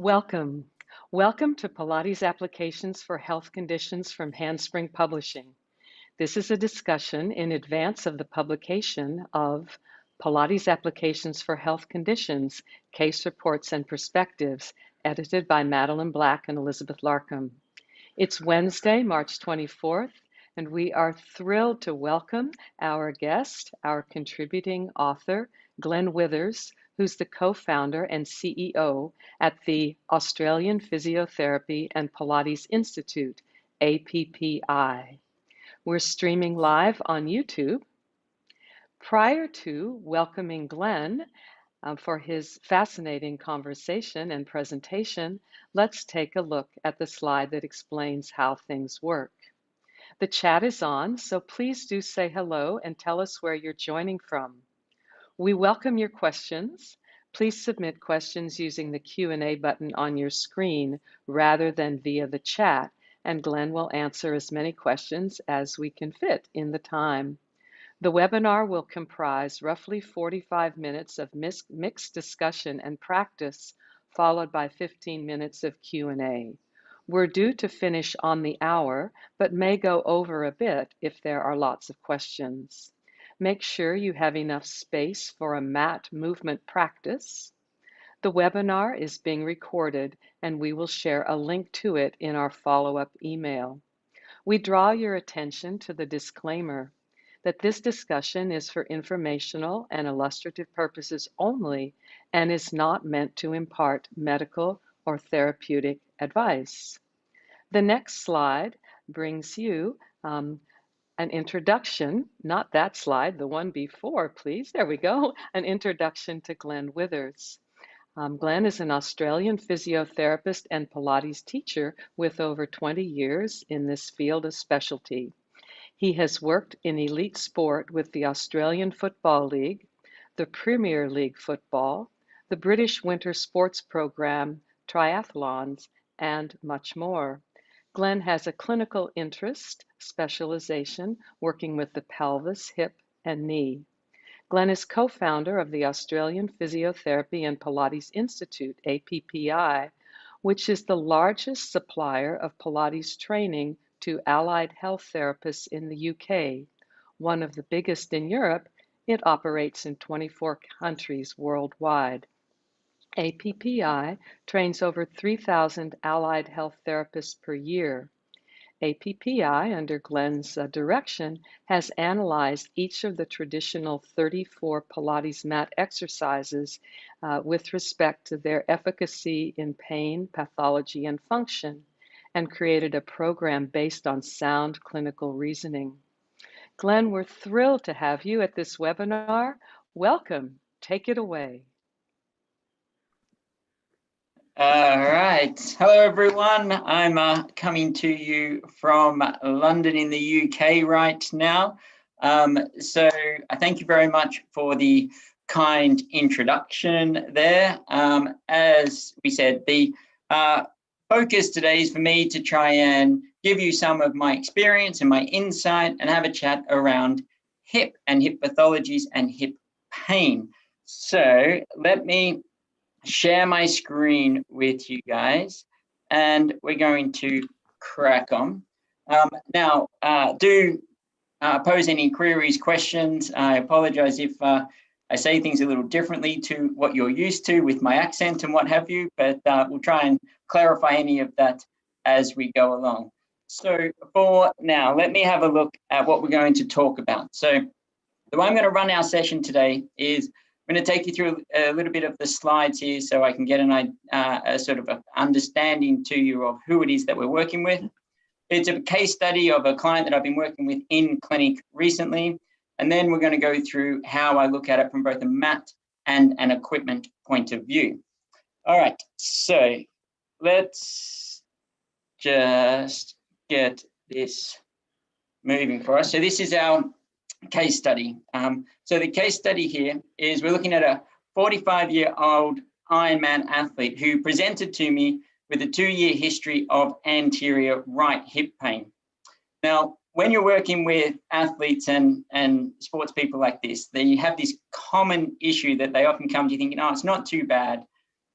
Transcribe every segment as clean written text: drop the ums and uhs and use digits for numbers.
Welcome. Welcome to Pilates Applications for Health Conditions from Handspring Publishing. This is a discussion in advance of the publication of Pilates Applications for Health Conditions, Case Reports and Perspectives, edited by Madeline Black and Elizabeth Larkam. It's Wednesday, March 24th, and we are thrilled to welcome our guest, our contributing author, Glenn Withers, who's the co-founder and CEO at the Australian Physiotherapy and Pilates Institute, APPI. We're streaming live on YouTube. Prior to welcoming Glenn for his fascinating conversation and presentation, let's take a look at the slide that explains how things work. The chat is on, so please do say hello and tell us where you're joining from. We welcome your questions. Please submit questions using the Q&A button on your screen rather than via the chat, and Glenn will answer as many questions as we can fit in the time. The webinar will comprise roughly 45 minutes of mixed discussion and practice, followed by 15 minutes of Q&A. We're due to finish on the hour, but may go over a bit if there are lots of questions. Make sure you have enough space for a mat movement practice. The webinar is being recorded, and we will share a link to it in our follow-up email. We draw your attention to the disclaimer that this discussion is for informational and illustrative purposes only and is not meant to impart medical or therapeutic advice. The next slide brings you an introduction, not that slide, the one before, please. There we go. An introduction to Glenn Withers. Glenn is an Australian physiotherapist and Pilates teacher with over 20 years in this field of specialty. He has worked in elite sport with the Australian Football League, the Premier League Football, the British Winter Sports Program, triathlons, and much more. Glenn has a clinical interest, specialization, working with the pelvis, hip, and knee. Glenn is co-founder of the Australian Physiotherapy and Pilates Institute, APPI, which is the largest supplier of Pilates training to allied health therapists in the UK. One of the biggest in Europe, it operates in 24 countries worldwide. APPI trains over 3,000 allied health therapists per year. APPI, under Glenn's direction, has analyzed each of the traditional 34 Pilates mat exercises with respect to their efficacy in pain, pathology, and function, and created a program based on sound clinical reasoning. Glenn, we're thrilled to have you at this webinar. Welcome. Take it away. All right. Hello, everyone. I'm coming to you from London in the UK right now. So I thank you very much for the kind introduction there. As we said, the focus today is for me to try and give you some of my experience and my insight and have a chat around hip and hip pathologies and hip pain. So let me share my screen with you guys, and we're going to crack on. Now, do pose any queries, questions. I apologize if I say things a little differently to what you're used to with my accent and what have you, but we'll try and clarify any of that as we go along. So for now, let me have a look at what we're going to talk about. So the way I'm going to run our session today is I'm going to take you through a little bit of the slides here so I can get a sort of a understanding to you of who it is that we're working with. It's a case study of a client that I've been working with in clinic recently. And then we're going to go through how I look at it from both a mat and an equipment point of view. All right, so let's just get this moving for us. So this is our case study. So the case study here is we're looking at a 45-year-old Ironman athlete who presented to me with a 2-year history of anterior right hip pain. Now, when you're working with athletes and sports people like this, then you have this common issue that they often come to you thinking, oh, it's not too bad.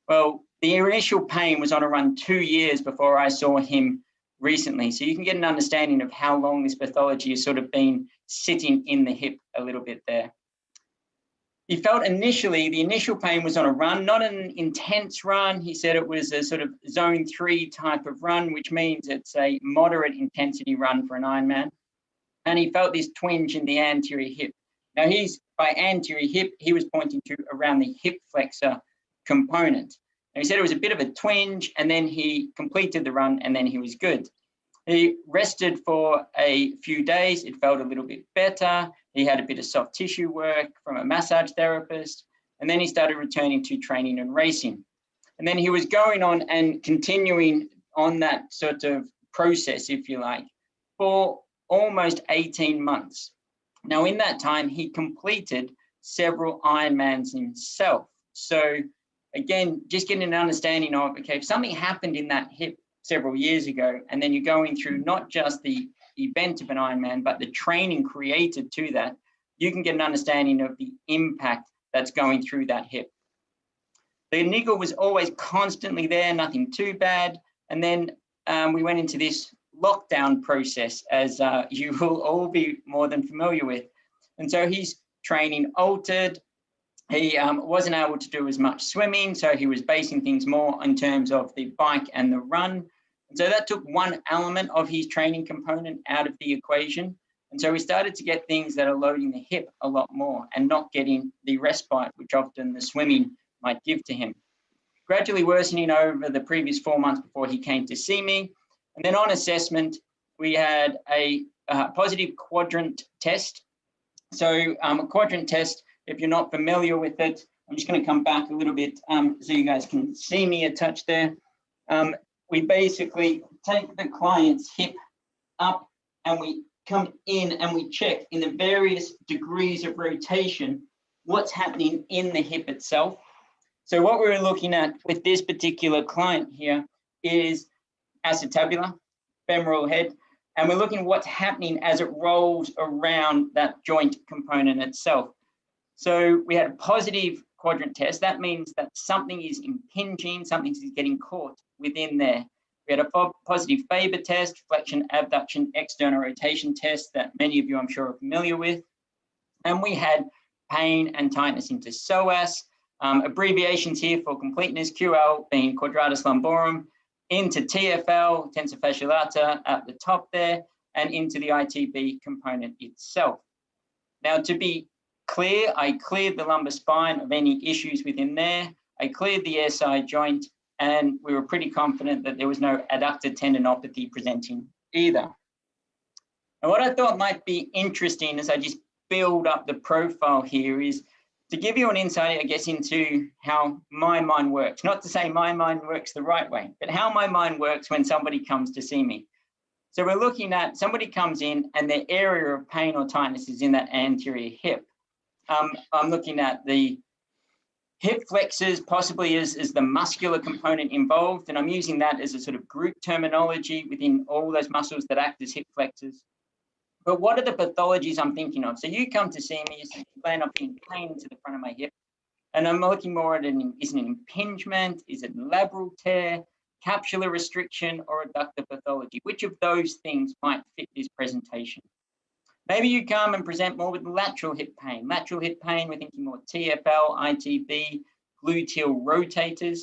Well, the initial pain was on a run 2 years before I saw him recently. So you can get an understanding of how long this pathology has sort of been sitting in the hip a little bit there. He felt initially, the initial pain was on a run, not an intense run. He said it was a sort of zone 3 type of run, which means it's a moderate intensity run for an Ironman. And he felt this twinge in the anterior hip. Now by anterior hip, he was pointing to around the hip flexor component. Now he said it was a bit of a twinge, and then he completed the run, and then he was good. He rested for a few days. It felt a little bit better. He had a bit of soft tissue work from a massage therapist, and then he started returning to training and racing. And then he was going on and continuing on that sort of process, if you like, for almost 18 months. Now, in that time, he completed several Ironmans himself. So again, just getting an understanding of, okay, if something happened in that hip several years ago, and then you're going through not just the event of an Ironman, but the training created to that, you can get an understanding of the impact that's going through that hip. The niggle was always constantly there, nothing too bad. And then we went into this lockdown process, as you will all be more than familiar with. And so his training altered. He wasn't able to do as much swimming, so he was basing things more in terms of the bike and the run. And so that took one element of his training component out of the equation. And so we started to get things that are loading the hip a lot more and not getting the respite, which often the swimming might give to him. Gradually worsening over the previous 4 months before he came to see me. And then on assessment, we had a positive quadrant test. So a quadrant test, if you're not familiar with it, I'm just going to come back a little bit so you guys can see me a touch there. We basically take the client's hip up and we come in and we check in the various degrees of rotation what's happening in the hip itself. So what we're looking at with this particular client here is acetabulum, femoral head, and we're looking at what's happening as it rolls around that joint component itself. So we had a positive quadrant test. That means that something is impinging, something is getting caught within there. We had a positive Faber test, flexion, abduction, external rotation test that many of you I'm sure are familiar with. And we had pain and tightness into psoas, abbreviations here for completeness, QL being quadratus lumborum, into TFL, tensor fasciae lata at the top there, and into the ITB component itself. Now, to be clear, I cleared the lumbar spine of any issues within there. I cleared the SI joint, and we were pretty confident that there was no adductor tendinopathy presenting either. And what I thought might be interesting as I just build up the profile here is to give you an insight, I guess, into how my mind works. Not to say my mind works the right way, but how my mind works when somebody comes to see me. So we're looking at somebody comes in and their area of pain or tightness is in that anterior hip. I'm looking at the hip flexors, possibly is the muscular component involved, and I'm using that as a sort of group terminology within all those muscles that act as hip flexors. But what are the pathologies I'm thinking of? So you come to see me, you plan on being pain to the front of my hip, and I'm looking more at is it an impingement, is it labral tear, capsular restriction, or adductor pathology? Which of those things might fit this presentation? Maybe you come and present more with lateral hip pain. Lateral hip pain, we're thinking more TFL, ITB, gluteal rotators.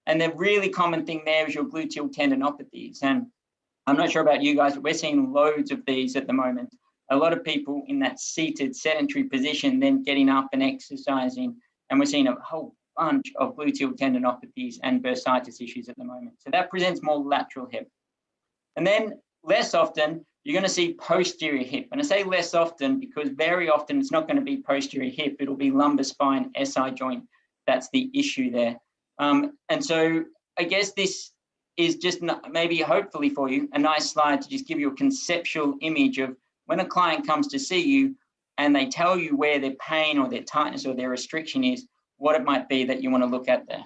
And the really common thing there is your gluteal tendinopathies. And I'm not sure about you guys, but we're seeing loads of these at the moment. A lot of people in that seated sedentary position, then getting up and exercising. And we're seeing a whole bunch of gluteal tendinopathies and bursitis issues at the moment. So that presents more lateral hip. And then less often, you're going to see posterior hip. And I say less often because very often it's not going to be posterior hip. It'll be lumbar spine, SI joint. That's the issue there. And so I guess this is just maybe hopefully for you a nice slide to just give you a conceptual image of when a client comes to see you and they tell you where their pain or their tightness or their restriction is, what it might be that you want to look at there.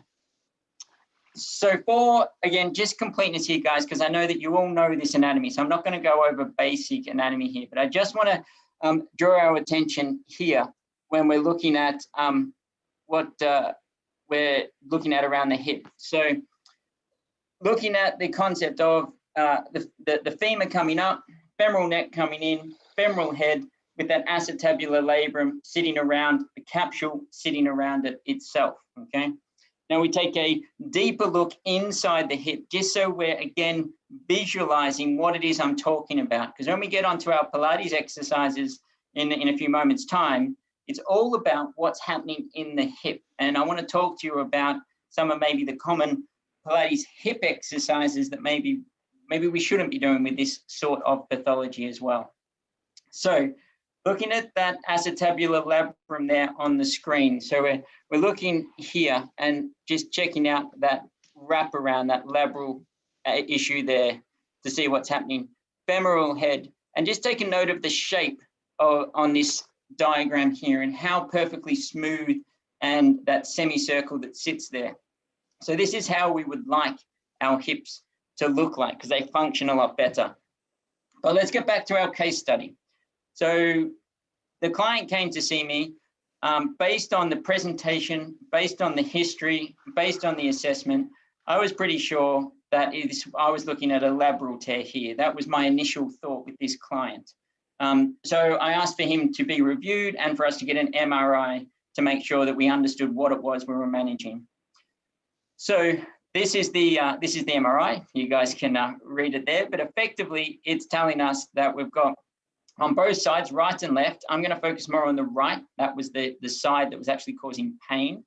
So for, again, just completeness here, guys, because I know that you all know this anatomy, so I'm not going to go over basic anatomy here, but I just want to draw our attention here when we're looking at what we're looking at around the hip. So looking at the concept of the femur coming up, femoral neck coming in, femoral head with that acetabular labrum sitting around the capsule, sitting around it itself, okay? Now we take a deeper look inside the hip, just so we're, again, visualizing what it is I'm talking about. Because when we get onto our Pilates exercises in a few moments' time, it's all about what's happening in the hip. And I want to talk to you about some of maybe the common Pilates hip exercises that maybe we shouldn't be doing with this sort of pathology as well. So looking at that acetabular labrum there on the screen. So we're looking here and just checking out that wrap around that labral issue there to see what's happening. Femoral head, and just take a note of the shape on this diagram here and how perfectly smooth and that semicircle that sits there. So this is how we would like our hips to look like, because they function a lot better. But let's get back to our case study. So the client came to see me based on the presentation, based on the history, based on the assessment. I was pretty sure that I was looking at a labral tear here. That was my initial thought with this client. So I asked for him to be reviewed and for us to get an MRI to make sure that we understood what it was we were managing. So this is the MRI. You guys can read it there, but effectively it's telling us that we've got on both sides, right and left. I'm going to focus more on the right. That was the side that was actually causing pain.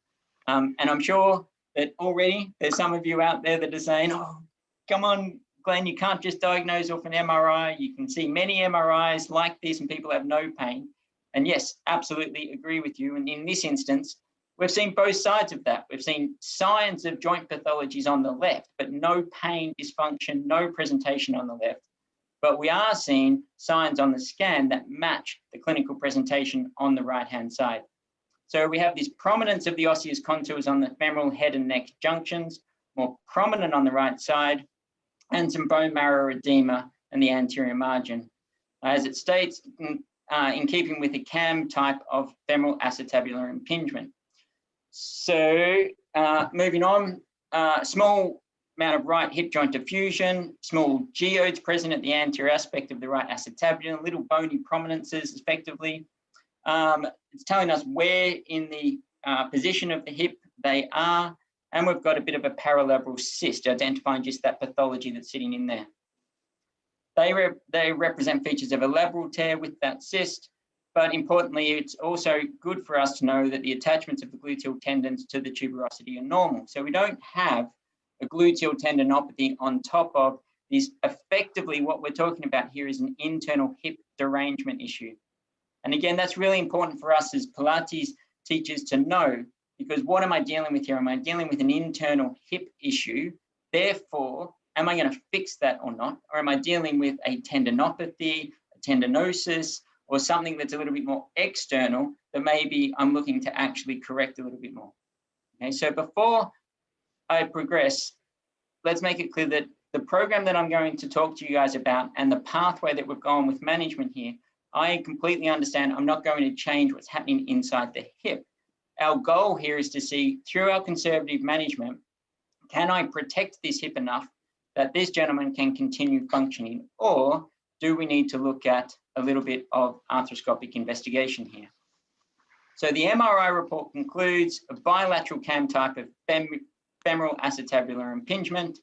And I'm sure that already there's some of you out there that are saying, oh, come on, Glenn, you can't just diagnose off an MRI. You can see many MRIs like this and people have no pain. And yes, absolutely agree with you. And in this instance, we've seen both sides of that. We've seen signs of joint pathologies on the left, but no pain, dysfunction, no presentation on the left. But we are seeing signs on the scan that match the clinical presentation on the right-hand side. So we have this prominence of the osseous contours on the femoral head and neck junctions, more prominent on the right side, and some bone marrow edema in the anterior margin. As it states, in keeping with a CAM type of femoral acetabular impingement. So moving on, small amount of right hip joint diffusion, small geodes present at the anterior aspect of the right acetabulum, little bony prominences effectively. It's telling us where in the position of the hip they are, and we've got a bit of a paralabral cyst, identifying just that pathology that's sitting in there. They represent features of a labral tear with that cyst, but importantly, it's also good for us to know that the attachments of the gluteal tendons to the tuberosity are normal. So we don't have a gluteal tendinopathy on top of this. Effectively, what we're talking about here is an internal hip derangement issue. And again, that's really important for us as Pilates teachers to know, because what am I dealing with here? Am I dealing with an internal hip issue? Therefore, am I going to fix that or not? Or am I dealing with a tendinopathy, a tendinosis, or something that's a little bit more external that maybe I'm looking to actually correct a little bit more? Okay, so before I progress, let's make it clear that the program that I'm going to talk to you guys about and the pathway that we've gone with management here, I completely understand. I'm not going to change what's happening inside the hip. Our goal here is to see, through our conservative management, can I protect this hip enough that this gentleman can continue functioning, or do we need to look at a little bit of arthroscopic investigation here? So the MRI report concludes a bilateral CAM type of femoral acetabular impingement,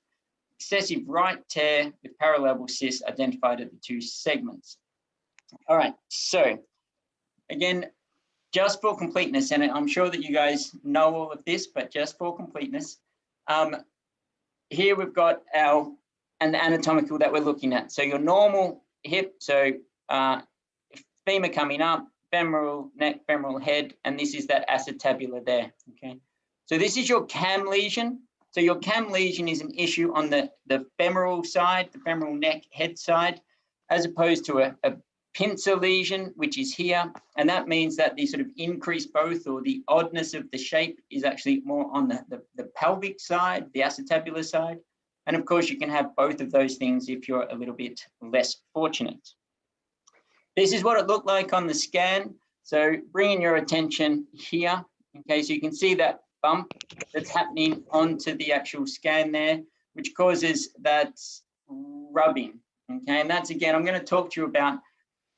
excessive right tear with paralabral cyst identified at the two segments. All right, so again, just for completeness, and I'm sure that you guys know all of this, but just for completeness, here we've got an anatomical that we're looking at. So your normal hip, so femur coming up, femoral neck, femoral head, and this is that acetabular there, okay? So this is your CAM lesion. So your CAM lesion is an issue on the femoral side, the femoral neck head side, as opposed to a pincer lesion, which is here. And that means that the sort of increased both, or the oddness of the shape, is actually more on the pelvic side, the acetabular side. And of course, you can have both of those things if you're a little bit less fortunate. This is what it looked like on the scan. So bringing your attention here, okay, so you can see that bump that's happening onto the actual scan there, which causes that rubbing. Okay, and that's, again, I'm going to talk to you about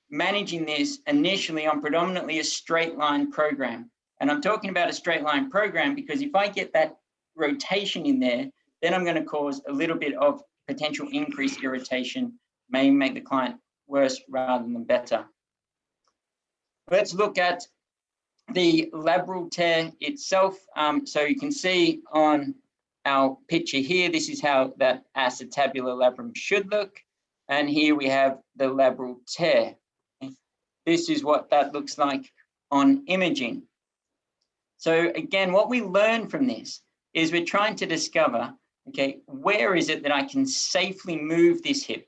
managing this initially on predominantly a straight line program. And I'm talking about a straight line program because if I get that rotation in there, then I'm going to cause a little bit of potential increased irritation, may make the client worse rather than better. Let's look at the labral tear itself. So you can see on our picture here, this is how that acetabular labrum should look. And here we have the labral tear. This is what that looks like on imaging. So again, what we learn from this is we're trying to discover, okay, where is it that I can safely move this hip?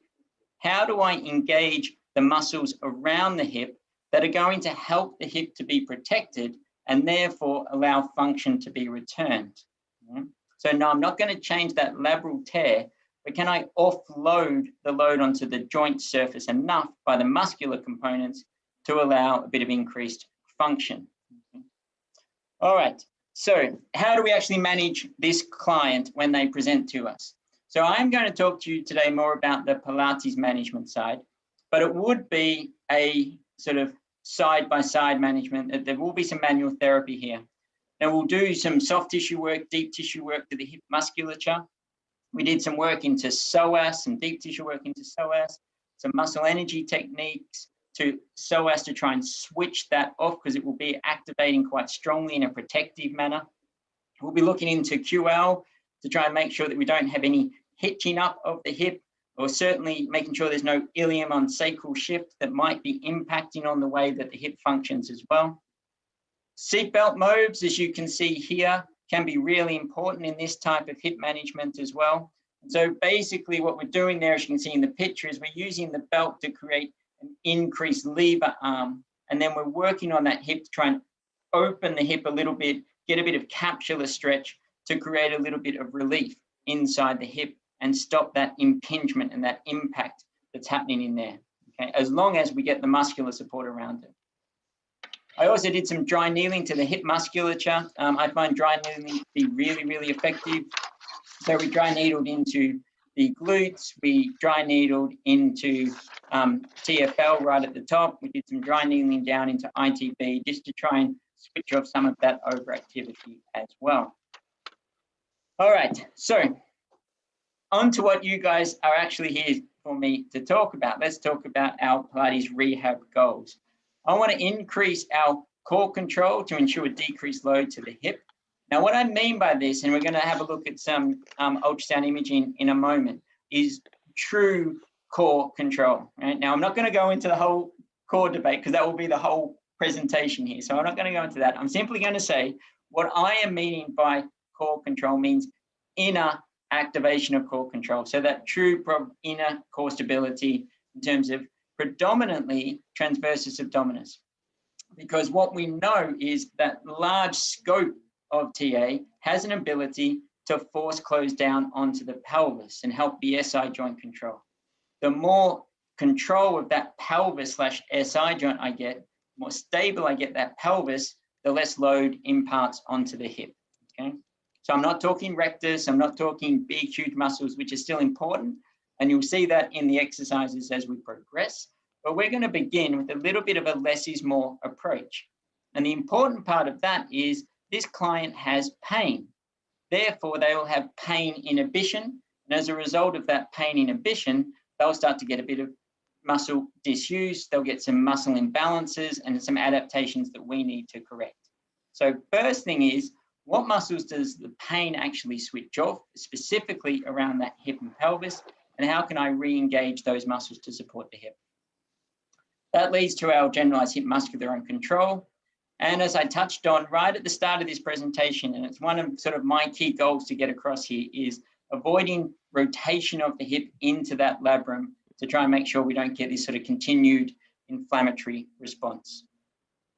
How do I engage the muscles around the hip that are going to help the hip to be protected and therefore allow function to be returned? So no, I'm not going to change that labral tear, but can I offload the load onto the joint surface enough by the muscular components to allow a bit of increased function? All right, so how do we actually manage this client when they present to us? So I'm going to talk to you today more about the Pilates management side, but it would be a sort of side-by-side management. There will be some manual therapy here. Now we'll do some soft tissue work, deep tissue work to the hip musculature. We did some work into psoas, some deep tissue work into psoas, some muscle energy techniques to psoas to try and switch that off because it will be activating quite strongly in a protective manner. We'll be looking into QL to try and make sure that we don't have any hitching up of the hip, or certainly making sure there's no ilium on sacral shift that might be impacting on the way that the hip functions as well. Seatbelt modes, as you can see here, can be really important in this type of hip management as well. And so basically what we're doing there, as you can see in the picture, is we're using the belt to create an increased lever arm. And then we're working on that hip to try and open the hip a little bit, get a bit of capsular stretch to create a little bit of relief inside the hip and stop that impingement and that impact that's happening in there, okay, as long as we get the muscular support around it. I also did some dry needling to the hip musculature. I find dry needling to be really, really effective. So we dry needled into the glutes, we dry needled into TFL right at the top. We did some dry needling down into ITB just to try and switch off some of that overactivity as well. All right, so on to what you guys are actually here for me to talk about. Let's talk about our Pilates rehab goals. I want to increase our core control to ensure decreased load to the hip. Now, what I mean by this, and we're going to have a look at some ultrasound imaging in a moment, is true core control. Right? Now, I'm not going to go into the whole core debate because that will be the whole presentation here. So I'm not going to go into that. I'm simply going to say what I am meaning by core control means inner activation of core control. So that true inner core stability in terms of predominantly transversus abdominis. Because what we know is that large scope of TA has an ability to force close down onto the pelvis and help the SI joint control. The more control of that pelvis / SI joint I get, the more stable I get that pelvis, the less load imparts onto the hip, okay? So I'm not talking rectus, I'm not talking big, huge muscles, which is still important. And you'll see that in the exercises as we progress. But we're going to begin with a little bit of a less is more approach. And the important part of that is this client has pain. Therefore, they will have pain inhibition. And as a result of that pain inhibition, they'll start to get a bit of muscle disuse. They'll get some muscle imbalances and some adaptations that we need to correct. So first thing is, what muscles does the pain actually switch off, specifically around that hip and pelvis, and how can I re-engage those muscles to support the hip? That leads to our generalized hip muscular control. And as I touched on right at the start of this presentation, and it's one of sort of my key goals to get across here, is avoiding rotation of the hip into that labrum to try and make sure we don't get this sort of continued inflammatory response.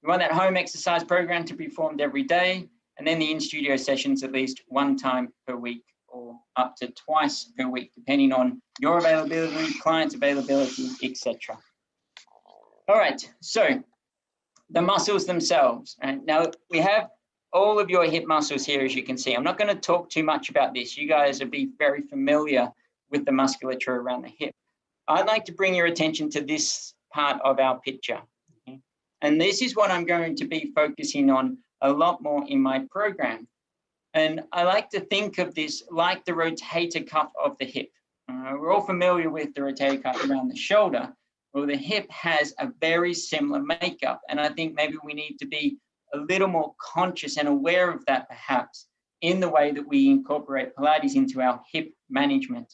We want that home exercise program to be performed every day, and then the in-studio sessions at least one time per week or up to twice per week, depending on your availability, client's availability, etc. All right, so the muscles themselves. Right? Now we have all of your hip muscles here, as you can see. I'm not going to talk too much about this. You guys will be very familiar with the musculature around the hip. I'd like to bring your attention to this part of our picture. Okay? And this is what I'm going to be focusing on a lot more in my program. And I like to think of this like the rotator cuff of the hip. We're all familiar with the rotator cuff around the shoulder. Well, the hip has a very similar makeup. And I think maybe we need to be a little more conscious and aware of that, perhaps, in the way that we incorporate Pilates into our hip management.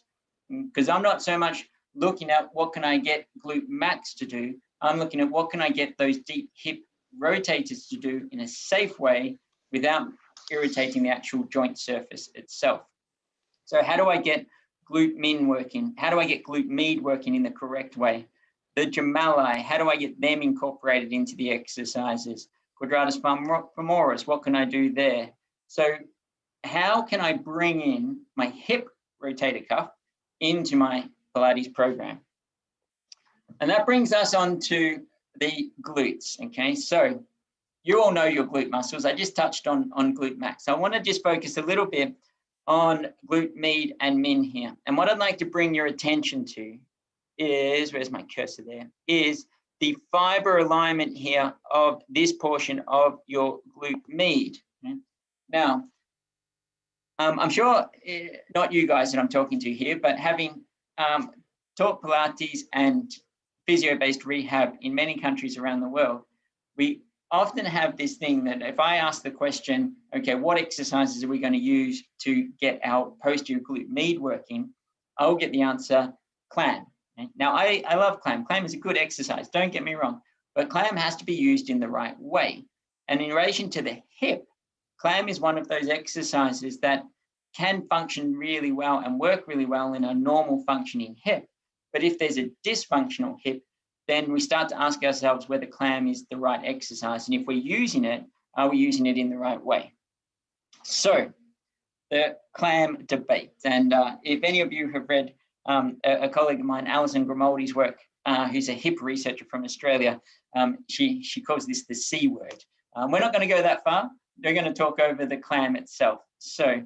Because I'm not so much looking at what can I get glute max to do. I'm looking at what can I get those deep hip rotators to do in a safe way without irritating the actual joint surface itself. So how do I get glute min working? How do I get glute med working in the correct way? The gemelli, how do I get them incorporated into the exercises? Quadratus femoris, what can I do there? So how can I bring in my hip rotator cuff into my Pilates program? And that brings us on to the glutes, okay? So you all know your glute muscles. I just touched on glute max. I want to just focus a little bit on glute med and min here. And what I'd like to bring your attention to is, where's my cursor there, is the fiber alignment here of this portion of your glute med. Okay? Now, I'm sure not you guys that I'm talking to here, but having taught Pilates and physio-based rehab in many countries around the world, we often have this thing that if I ask the question, okay, what exercises are we going to use to get our posterior glute med working, I'll get the answer, clam. Okay? Now, I love clam. Clam is a good exercise, don't get me wrong, but clam has to be used in the right way. And in relation to the hip, clam is one of those exercises that can function really well and work really well in a normal functioning hip. But if there's a dysfunctional hip, then we start to ask ourselves whether clam is the right exercise. And if we're using it, are we using it in the right way? So the clam debate. And if any of you have read a colleague of mine, Alison Grimaldi's work, who's a hip researcher from Australia, she calls this the C word. We're not going to go that far. We're going to talk over the clam itself. So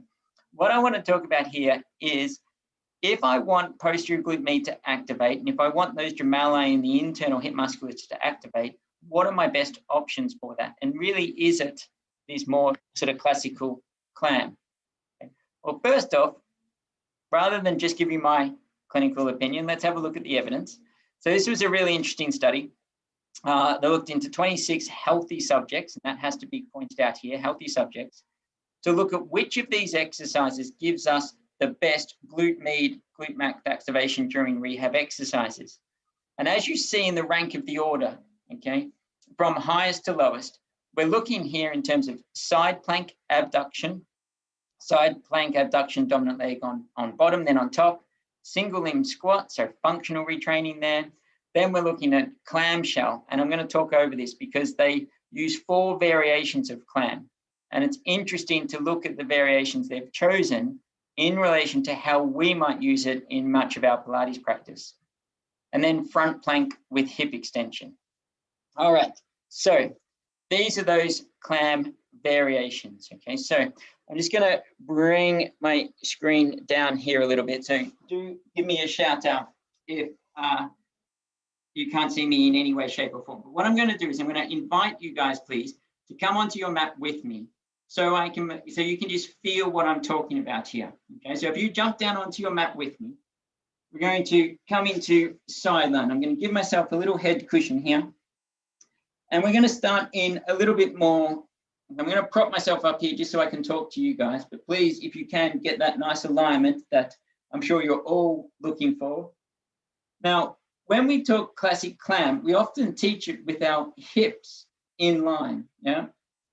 what I want to talk about here is if I want posterior glute med to activate, and if I want those gemelli and the internal hip musculature to activate, what are my best options for that? And really, is it this more sort of classical clam? Okay. Well, first off, rather than just give you my clinical opinion, let's have a look at the evidence. So this was a really interesting study. They looked into 26 healthy subjects, and that has to be pointed out here, healthy subjects, to look at which of these exercises gives us the best glute med, glute max activation during rehab exercises. And as you see in the rank of the order, okay, from highest to lowest, we're looking here in terms of side plank abduction, dominant leg on bottom, then on top, single limb squat, so functional retraining there. Then we're looking at clamshell, and I'm going to talk over this because they use 4 variations of clam. And it's interesting to look at the variations they've chosen in relation to how we might use it in much of our Pilates practice. And then front plank with hip extension. All right, so these are those clam variations, okay? So I'm just gonna bring my screen down here a little bit. So do give me a shout out if you can't see me in any way, shape or form. But what I'm gonna do is I'm gonna invite you guys, please, to come onto your mat with me. So you can just feel what I'm talking about here. Okay, so if you jump down onto your mat with me, we're going to come into side lunge. I'm going to give myself a little head cushion here. And we're going to start in a little bit more. I'm going to prop myself up here just so I can talk to you guys. But please, if you can, get that nice alignment that I'm sure you're all looking for. Now, when we talk classic clam, we often teach it with our hips in line, yeah?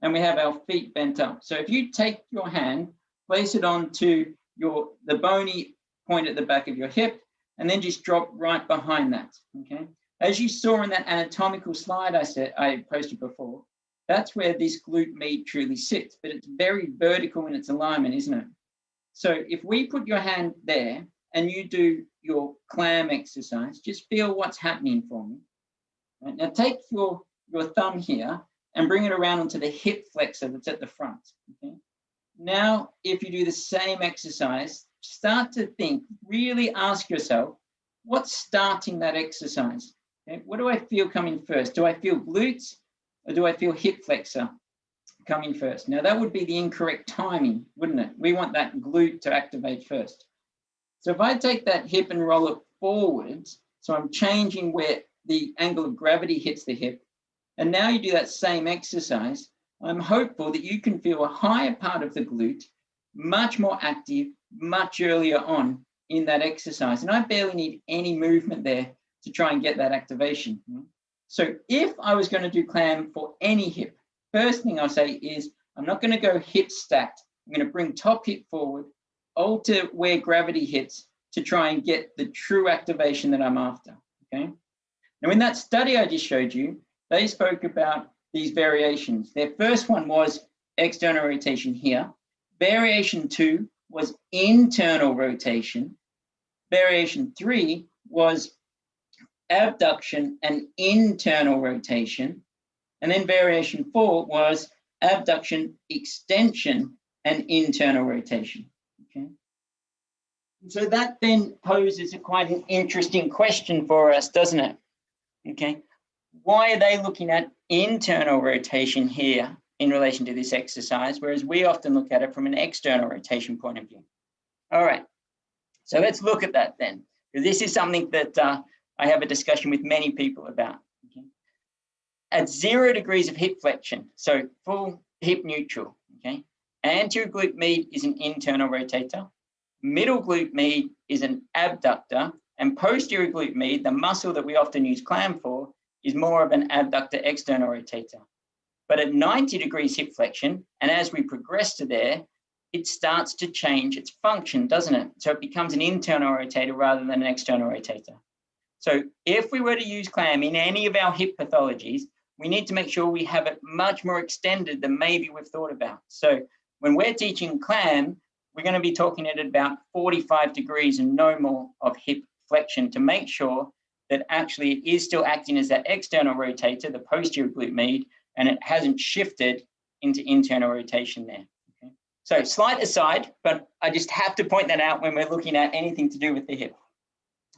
And we have our feet bent up. So if you take your hand, place it onto the bony point at the back of your hip, and then just drop right behind that, okay? As you saw in that anatomical slide I posted before, that's where this glute med truly sits, but it's very vertical in its alignment, isn't it? So if we put your hand there and you do your clam exercise, just feel what's happening for me. Right? Now take your thumb here and bring it around onto the hip flexor that's at the front. Okay? Now, if you do the same exercise, start to think, really ask yourself, what's starting that exercise? Okay? What do I feel coming first? Do I feel glutes or do I feel hip flexor coming first? Now, that would be the incorrect timing, wouldn't it? We want that glute to activate first. So if I take that hip and roll it forwards, so I'm changing where the angle of gravity hits the hip, and now you do that same exercise, I'm hopeful that you can feel a higher part of the glute, much more active, much earlier on in that exercise. And I barely need any movement there to try and get that activation. So if I was going to do clam for any hip, first thing I'll say is, I'm not going to go hip stacked. I'm going to bring top hip forward, alter where gravity hits to try and get the true activation that I'm after, okay? Now in that study I just showed you, they spoke about these variations. Their first one was external rotation here. Variation 2 was internal rotation. Variation 3 was abduction and internal rotation. And then variation 4 was abduction, extension, and internal rotation. Okay. So that then poses quite an interesting question for us, doesn't it? Okay. Why are they looking at internal rotation here in relation to this exercise, whereas we often look at it from an external rotation point of view? All right. So let's look at that then, because this is something that I have a discussion with many people about. Okay. At 0 degrees of hip flexion, so full hip neutral, okay, anterior glute med is an internal rotator, middle glute med is an abductor, and posterior glute med, the muscle that we often use clam for, is more of an abductor external rotator. But at 90 degrees hip flexion, and as we progress to there, it starts to change its function, doesn't it? So it becomes an internal rotator rather than an external rotator. So if we were to use clam in any of our hip pathologies, we need to make sure we have it much more extended than maybe we've thought about. So when we're teaching clam, we're going to be talking at about 45 degrees and no more of hip flexion to make sure that actually it is still acting as that external rotator, the posterior glute med, and it hasn't shifted into internal rotation there. Okay? So slight aside, but I just have to point that out when we're looking at anything to do with the hip.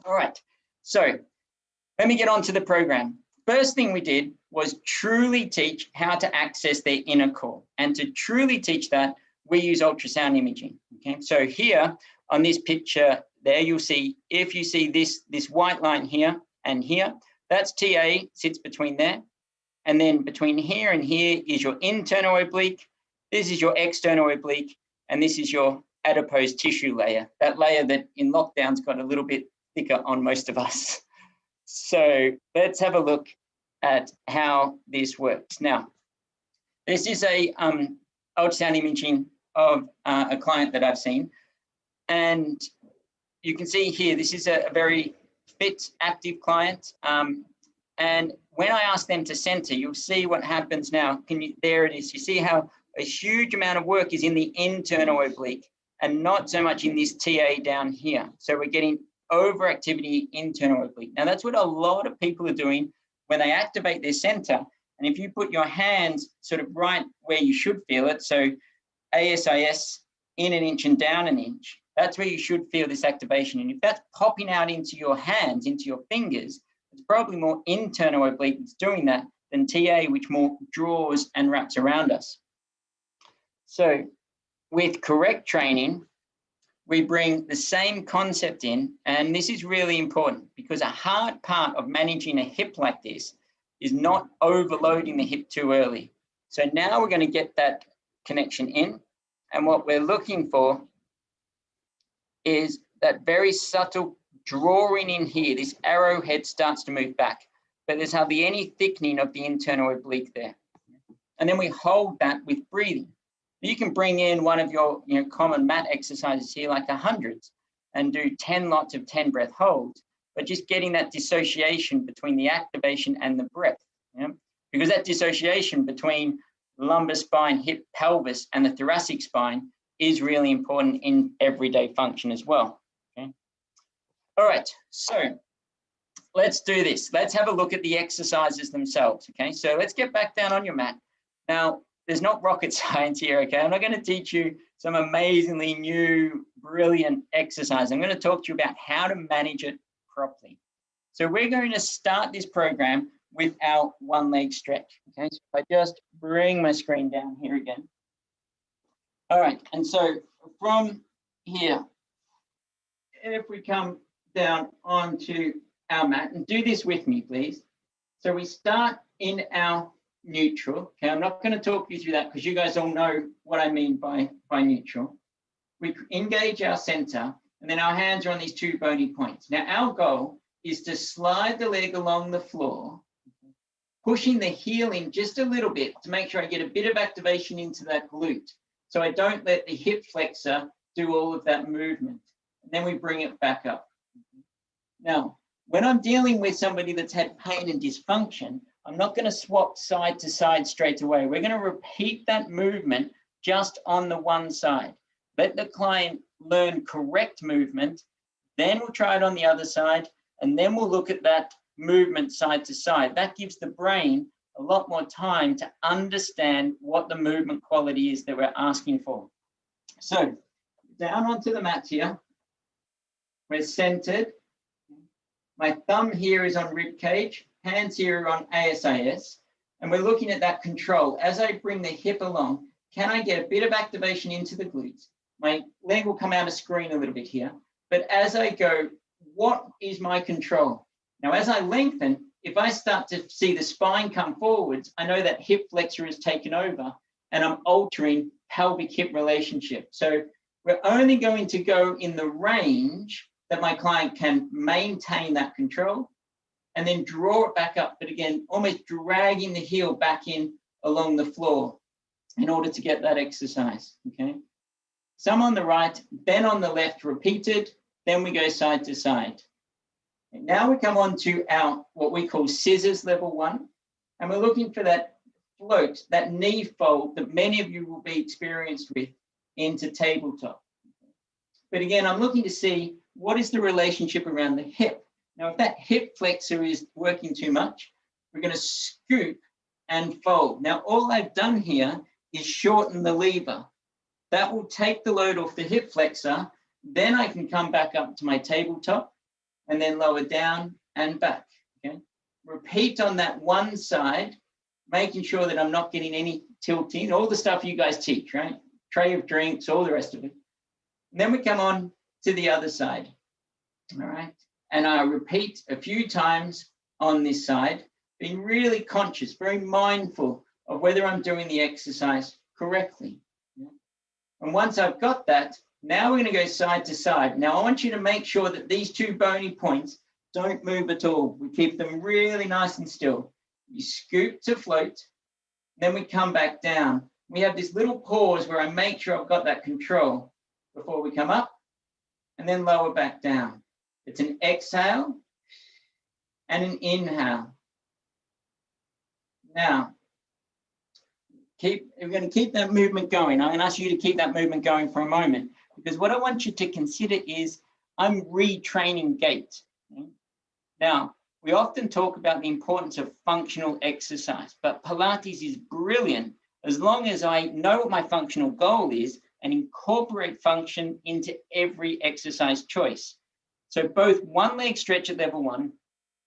All right, so let me get on to the program. First thing we did was truly teach how to access their inner core. And to truly teach that, we use ultrasound imaging. Okay, so here on this picture there, you'll see, if you see this white line here and here, that's TA, sits between there. And then between here and here is your internal oblique. This is your external oblique. And this is your adipose tissue layer, that layer that in lockdown's got a little bit thicker on most of us. So let's have a look at how this works. Now, this is a ultrasound imaging of a client that I've seen. And you can see here, this is a very fit, active client. And when I ask them to center, you'll see what happens now. There it is. You see how a huge amount of work is in the internal oblique and not so much in this TA down here. So we're getting overactivity internal oblique. Now that's what a lot of people are doing when they activate their center. And if you put your hands sort of right where you should feel it, so ASIS in an inch and down an inch, that's where you should feel this activation. And if that's popping out into your hands, into your fingers, it's probably more internal oblique that's doing that than TA, which more draws and wraps around us. So with correct training, we bring the same concept in, and this is really important because a hard part of managing a hip like this is not overloading the hip too early. So now we're going to get that connection in, and what we're looking for is that very subtle drawing in here. This arrowhead starts to move back, but there's hardly any thickening of the internal oblique there. And then we hold that with breathing. You can bring in one of your common mat exercises here, like the hundreds, and do 10 lots of 10 breath holds, but just getting that dissociation between the activation and the breath. Because that dissociation between lumbar spine, hip, pelvis, and the thoracic spine is really important in everyday function as well. Okay. All right, so let's do this. Let's have a look at the exercises themselves, okay? So let's get back down on your mat. Now, there's not rocket science here, okay? I'm not going to teach you some amazingly new, brilliant exercise. I'm going to talk to you about how to manage it properly. So we're going to start this program with our one leg stretch, okay? So if I just bring my screen down here again. All right, and so from here, if we come down onto our mat, and do this with me, please. So we start in our neutral. Okay, I'm not going to talk you through that because you guys all know what I mean by neutral. We engage our center, and then our hands are on these two bony points. Now, our goal is to slide the leg along the floor, pushing the heel in just a little bit to make sure I get a bit of activation into that glute. So I don't let the hip flexor do all of that movement. And then we bring it back up. Now, when I'm dealing with somebody that's had pain and dysfunction, I'm not going to swap side to side straight away. We're going to repeat that movement just on the one side. Let the client learn correct movement, then we'll try it on the other side, and then we'll look at that movement side to side. That gives the brain a lot more time to understand what the movement quality is that we're asking for. So, down onto the mat here. We're centered. My thumb here is on rib cage, hands here are on ASIS, and we're looking at that control. As I bring the hip along, can I get a bit of activation into the glutes? My leg will come out of screen a little bit here, but as I go, what is my control? Now, as I lengthen, if I start to see the spine come forwards, I know that hip flexor is taken over and I'm altering pelvic hip relationship. So we're only going to go in the range that my client can maintain that control and then draw it back up. But again, almost dragging the heel back in along the floor in order to get that exercise, okay? Some on the right, then on the left, repeated, then we go side to side. And now we come on to our, what we call scissors level 1, and we're looking for that float, that knee fold that many of you will be experienced with into tabletop. But again, I'm looking to see what is the relationship around the hip. Now, if that hip flexor is working too much, we're going to scoop and fold. Now, all I've done here is shorten the lever. That will take the load off the hip flexor. Then I can come back up to my tabletop and then lower down and back, okay? Repeat on that one side, making sure that I'm not getting any tilting, all the stuff you guys teach, right? Tray of drinks, all the rest of it. And then we come on to the other side, all right? And I repeat a few times on this side, being really conscious, very mindful of whether I'm doing the exercise correctly. Yeah? And once I've got that, now we're going to go side to side. Now I want you to make sure that these two bony points don't move at all. We keep them really nice and still. You scoop to float, then we come back down. We have this little pause where I make sure I've got that control before we come up and then lower back down. It's an exhale and an inhale. Now, we're going to keep that movement going. I'm going to ask you to keep that movement going for a moment, because what I want you to consider is I'm retraining gait. Okay? Now, we often talk about the importance of functional exercise, but Pilates is brilliant as long as I know what my functional goal is and incorporate function into every exercise choice. So both one leg stretch at level 1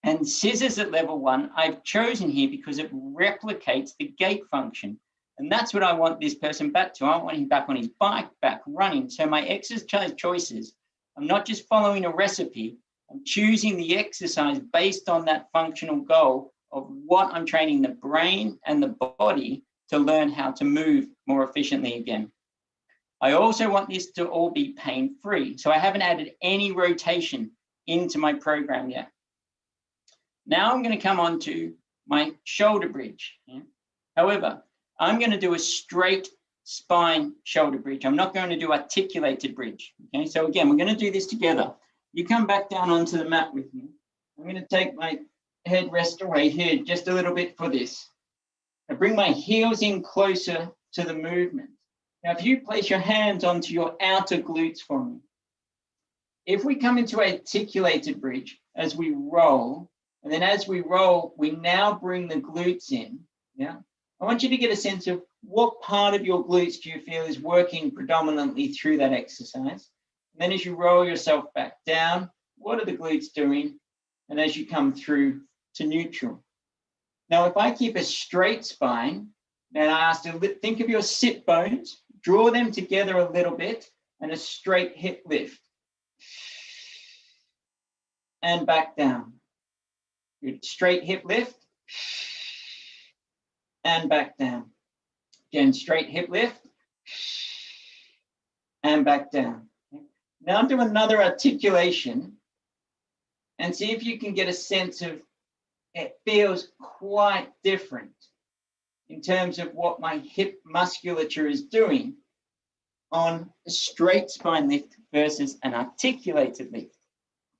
and scissors at level 1, I've chosen here because it replicates the gait function. And that's what I want this person back to. I want him back on his bike, back running. So my exercise choices, I'm not just following a recipe, I'm choosing the exercise based on that functional goal of what I'm training the brain and the body to learn how to move more efficiently again. I also want this to all be pain-free. So I haven't added any rotation into my program yet. Now I'm going to come on to my shoulder bridge. Yeah? However, I'm going to do a straight spine shoulder bridge. I'm not going to do articulated bridge. Okay, so again, we're going to do this together. You come back down onto the mat with me. I'm going to take my head rest away here just a little bit for this. I bring my heels in closer to the movement. Now, if you place your hands onto your outer glutes for me, if we come into articulated bridge as we roll, And then as we roll, we now bring the glutes in. Yeah. I want you to get a sense of what part of your glutes do you feel is working predominantly through that exercise. And then as you roll yourself back down, what are the glutes doing? And as you come through to neutral. Now, if I keep a straight spine, then I ask you to think of your sit bones, draw them together a little bit, and a straight hip lift. And back down. Good. Straight hip lift. And back down. Again, straight hip lift. And back down. Now do another articulation and see if you can get a sense of it feels quite different in terms of what my hip musculature is doing on a straight spine lift versus an articulated lift.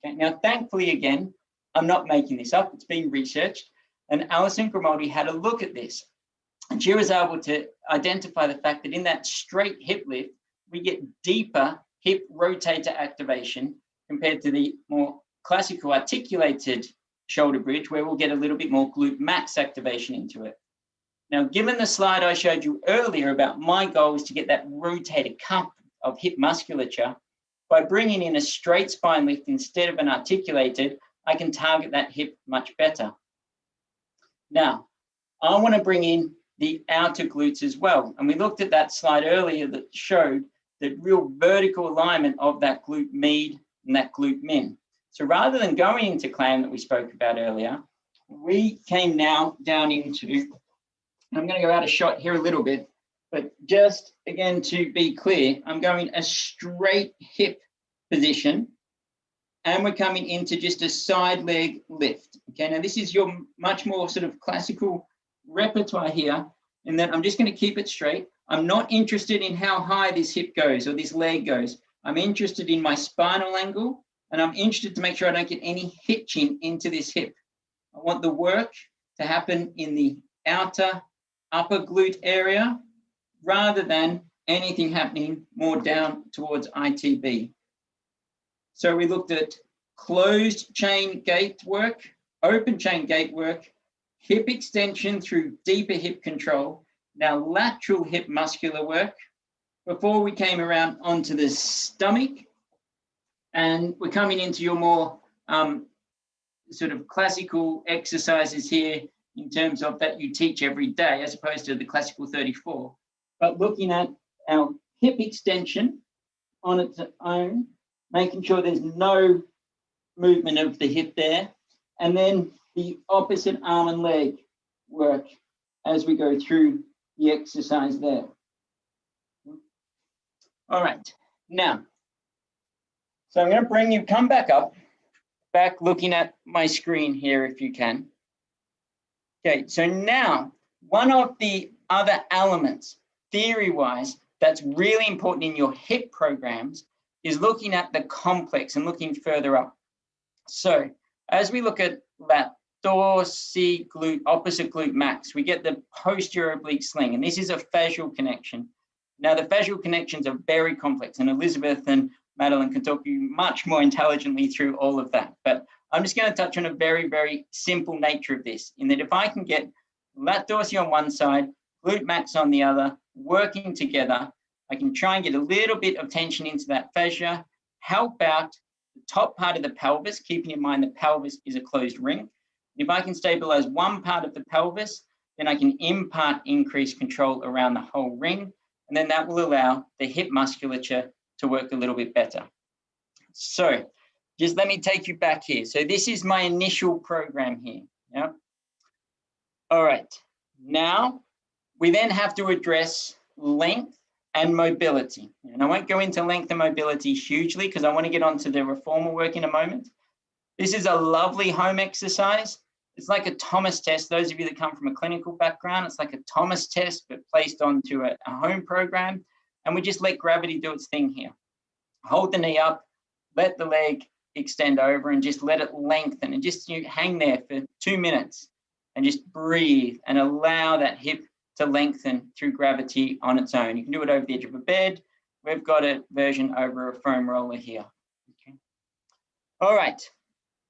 Okay, now thankfully, again, I'm not making this up, it's been researched, and Alison Grimaldi had a look at this, and she was able to identify the fact that in that straight hip lift, we get deeper hip rotator activation compared to the more classical articulated shoulder bridge, where we'll get a little bit more glute max activation into it. Now, given the slide I showed you earlier about my goal is to get that rotator cuff of hip musculature, by bringing in a straight spine lift instead of an articulated, I can target that hip much better. Now, I want to bring in the outer glutes as well. And we looked at that slide earlier that showed the real vertical alignment of that glute med and that glute min. So rather than going into clam that we spoke about earlier, we came now down into, I'm going to go out of shot here a little bit, but just again to be clear, I'm going a straight hip position and we're coming into just a side leg lift. Okay, now this is your much more sort of classical repertoire here, in that I'm just going to keep it straight. I'm not interested in how high this hip goes or this leg goes. I'm interested in my spinal angle, and I'm interested to make sure I don't get any hitching into this hip. I want the work to happen in the outer upper glute area rather than anything happening more down towards ITB. So we looked at closed chain gait work, open chain gait work, hip extension through deeper hip control, now lateral hip muscular work, before we came around onto the stomach, and we're coming into your more sort of classical exercises here in terms of that you teach every day as opposed to the classical 34, but looking at our hip extension on its own, making sure there's no movement of the hip there, and then the opposite arm and leg work as we go through the exercise there. All right, now, so I'm going to bring you, come back up, back looking at my screen here if you can. Okay, so now one of the other elements, theory-wise, that's really important in your hip programs is looking at the complex and looking further up. So as we look at that dorsi-glute, opposite glute max, we get the posterior oblique sling, and this is a fascial connection. Now, the fascial connections are very complex, and Elizabeth and Madeline can talk you much more intelligently through all of that. But I'm just going to touch on a very, very simple nature of this, in that if I can get lat dorsi on one side, glute max on the other, working together, I can try and get a little bit of tension into that fascia, help out the top part of the pelvis, keeping in mind the pelvis is a closed ring. If I can stabilize one part of the pelvis, then I can impart increased control around the whole ring, and then that will allow the hip musculature to work a little bit better. So just let me take you back here. So this is my initial program here. Yeah. All right. Now we then have to address length and mobility. And I won't go into length and mobility hugely because I want to get onto the reformer work in a moment. This is a lovely home exercise. It's like a Thomas test. Those of you that come from a clinical background, it's like a Thomas test, but placed onto a home program. And we just let gravity do its thing here. Hold the knee up, let the leg extend over and just let it lengthen, and just hang there for 2 minutes and just breathe and allow that hip to lengthen through gravity on its own. You can do it over the edge of a bed. We've got a version over a foam roller here. Okay. All right.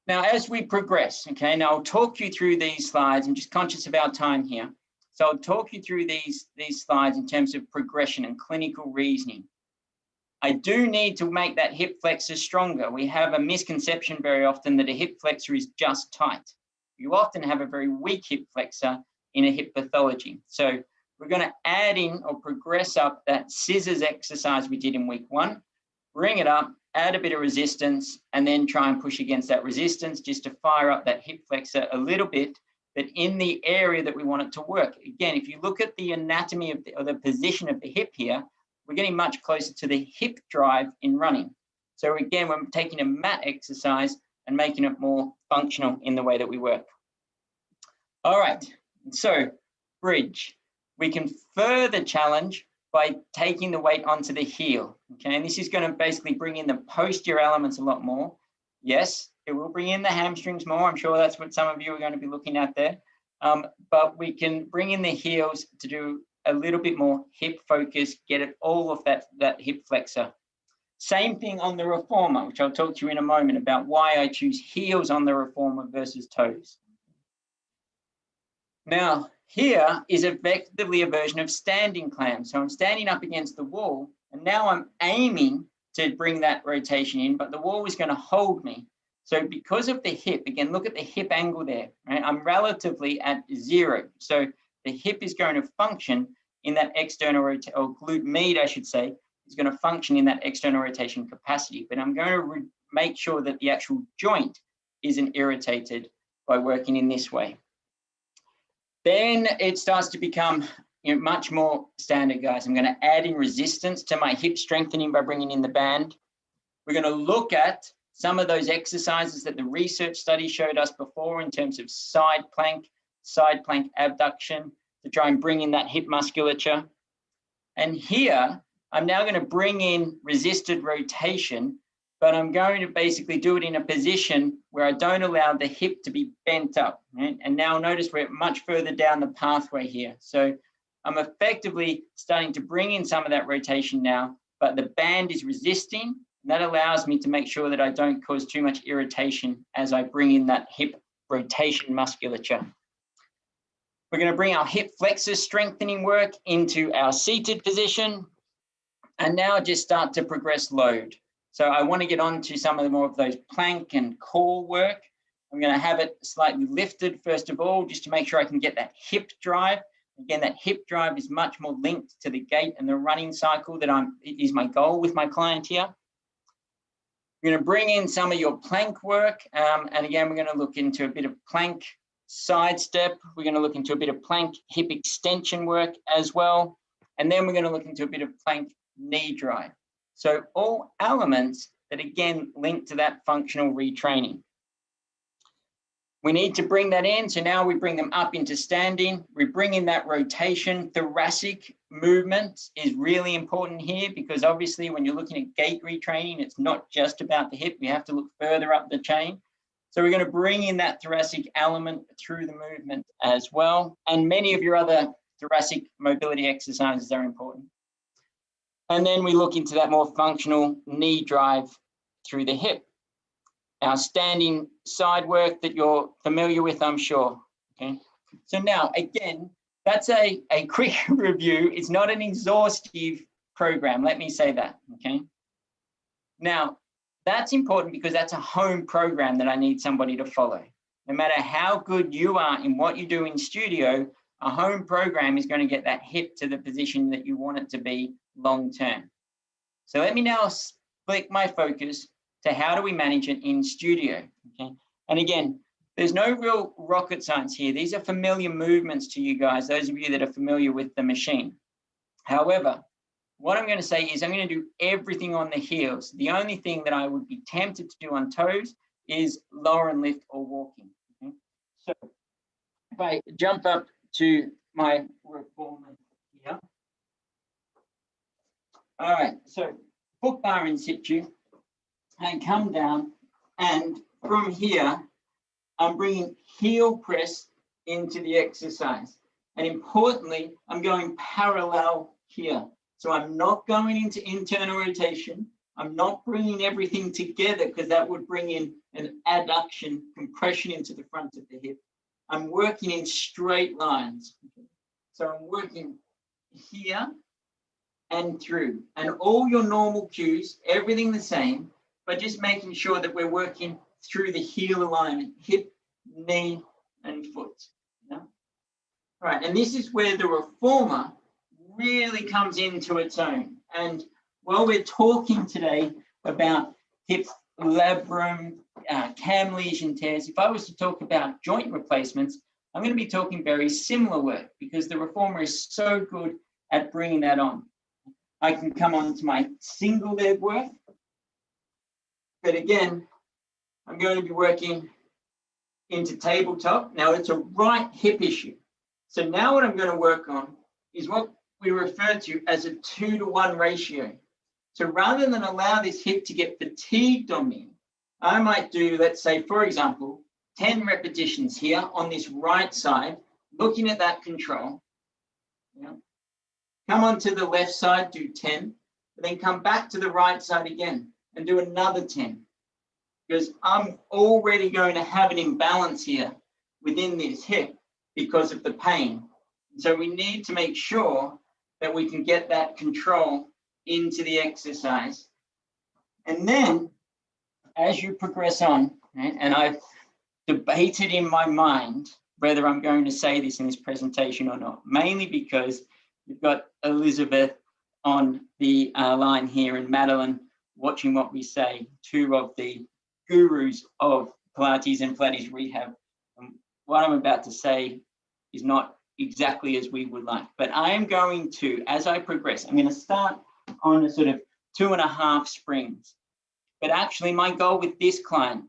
Now, as we progress, okay, now I'll talk you through these slides. I'm just conscious of our time here. So I'll talk you through these slides in terms of progression and clinical reasoning. I do need to make that hip flexor stronger. We have a misconception very often that a hip flexor is just tight. You often have a very weak hip flexor in a hip pathology. So we're going to add in or progress up that scissors exercise we did in week 1, bring it up, add a bit of resistance, and then try and push against that resistance just to fire up that hip flexor a little bit, but in the area that we want it to work. Again, if you look at the anatomy of the position of the hip here, we're getting much closer to the hip drive in running. So again, we're taking a mat exercise and making it more functional in the way that we work. All right, so bridge. We can further challenge by taking the weight onto the heel, okay? And this is going to basically bring in the posterior elements a lot more. Yes, it will bring in the hamstrings more. I'm sure that's what some of you are going to be looking at there. But we can bring in the heels to do a little bit more hip focus, get it all of that hip flexor. Same thing on the reformer, which I'll talk to you in a moment about why I choose heels on the reformer versus toes. Now, here is effectively a version of standing clam. So I'm standing up against the wall, and now I'm aiming to bring that rotation in, but the wall is going to hold me. So because of the hip, again, look at the hip angle there, right? I'm relatively at 0. So the hip is going to function in that external rotation, or glute med, I should say, is going to function in that external rotation capacity. But I'm going to make sure that the actual joint isn't irritated by working in this way. Then it starts to become much more standard, guys. I'm going to add in resistance to my hip strengthening by bringing in the band. We're going to look at some of those exercises that the research study showed us before in terms of side plank abduction to try and bring in that hip musculature. And here, I'm now going to bring in resisted rotation, but I'm going to basically do it in a position where I don't allow the hip to be bent up. Right? And now notice we're much further down the pathway here. So I'm effectively starting to bring in some of that rotation now, but the band is resisting. And that allows me to make sure that I don't cause too much irritation as I bring in that hip rotation musculature. We're going to bring our hip flexor strengthening work into our seated position, and now just start to progress load. So I want to get on to some of the more of those plank and core work. I'm going to have it slightly lifted first of all, just to make sure I can get that hip drive. Again, that hip drive is much more linked to the gait and the running cycle that is my goal with my client here. We're going to bring in some of your plank work. And again, we're going to look into a bit of plank side step. We're going to look into a bit of plank hip extension work as well. And then we're going to look into a bit of plank knee drive. So all elements that, again, link to that functional retraining. We need to bring that in. So now we bring them up into standing. We bring in that rotation. Thoracic movement is really important here because obviously when you're looking at gait retraining, it's not just about the hip. We have to look further up the chain. So we're going to bring in that thoracic element through the movement as well. And many of your other thoracic mobility exercises are important. And then we look into that more functional knee drive through the hip. Our standing side work that you're familiar with, I'm sure. Okay. So now, again, that's a quick review. It's not an exhaustive program. Let me say that. Okay. Now, that's important because that's a home program that I need somebody to follow. No matter how good you are in what you do in studio, a home program is going to get that hip to the position that you want it to be long term. So let me now split my focus to how do we manage it in studio. Okay. And again, there's no real rocket science here. These are familiar movements to you guys, those of you that are familiar with the machine. However, what I'm going to say is I'm going to do everything on the heels. The only thing that I would be tempted to do on toes is lower and lift or walking. Okay? So if I jump up to my reformer here. All right, so foot bar in situ and come down, and from here, I'm bringing heel press into the exercise. And importantly, I'm going parallel here. So I'm not going into internal rotation. I'm not bringing everything together because that would bring in an adduction, compression into the front of the hip. I'm working in straight lines. So I'm working here and through, and all your normal cues, everything the same, but just making sure that we're working through the heel alignment, hip, knee, and foot. Yeah? All right, and this is where the reformer really comes into its own. And while we're talking today about hip labrum, cam lesion tears, if I was to talk about joint replacements, I'm going to be talking very similar work because the reformer is so good at bringing that on. I can come on to my single leg work, but again, I'm going to be working into tabletop. Now it's a right hip issue. So now what I'm going to work on is what we refer to as a 2-to-1 ratio. So rather than allow this hip to get fatigued on me, I might do, let's say, for example, 10 repetitions here on this right side, looking at that control. Yeah. Come on to the left side, do 10, but then come back to the right side again and do another 10. Because I'm already going to have an imbalance here within this hip because of the pain. So we need to make sure that we can get that control into the exercise. And then as you progress on, right, and I've debated in my mind whether I'm going to say this in this presentation or not, mainly because we've got Elizabeth on the line here and Madeline watching what we say, two of the gurus of Pilates and Pilates rehab. What I'm about to say is not exactly as we would like, but I am going to, as I progress, I'm going to start on a sort of 2.5 springs. But actually my goal with this client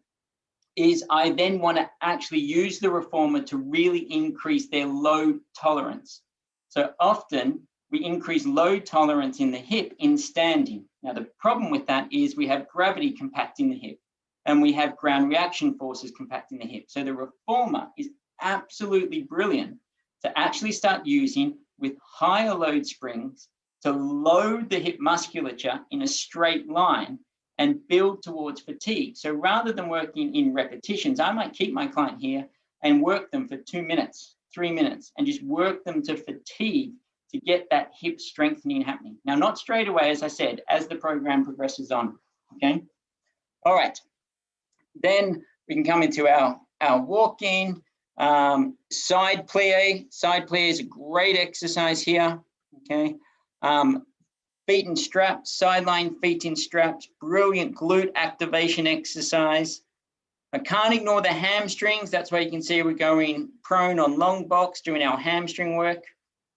is I then want to actually use the reformer to really increase their load tolerance. So often we increase load tolerance in the hip in standing. Now the problem with that is we have gravity compacting the hip and we have ground reaction forces compacting the hip. So the reformer is absolutely brilliant to actually start using with higher load springs to load the hip musculature in a straight line and build towards fatigue. So rather than working in repetitions, I might keep my client here and work them for 2 minutes, 3 minutes, and just work them to fatigue to get that hip strengthening happening. Now, not straight away, as I said, as the program progresses on, okay? All right, then we can come into our walking, side plie. Side plie is a great exercise here, okay? Feet in straps, sideline feet in straps, brilliant glute activation exercise. I can't ignore the hamstrings. That's why you can see we're going prone on long box, doing our hamstring work.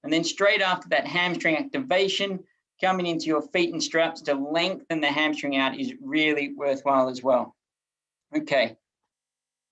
And then straight after that hamstring activation, coming into your feet in straps to lengthen the hamstring out is really worthwhile as well. Okay,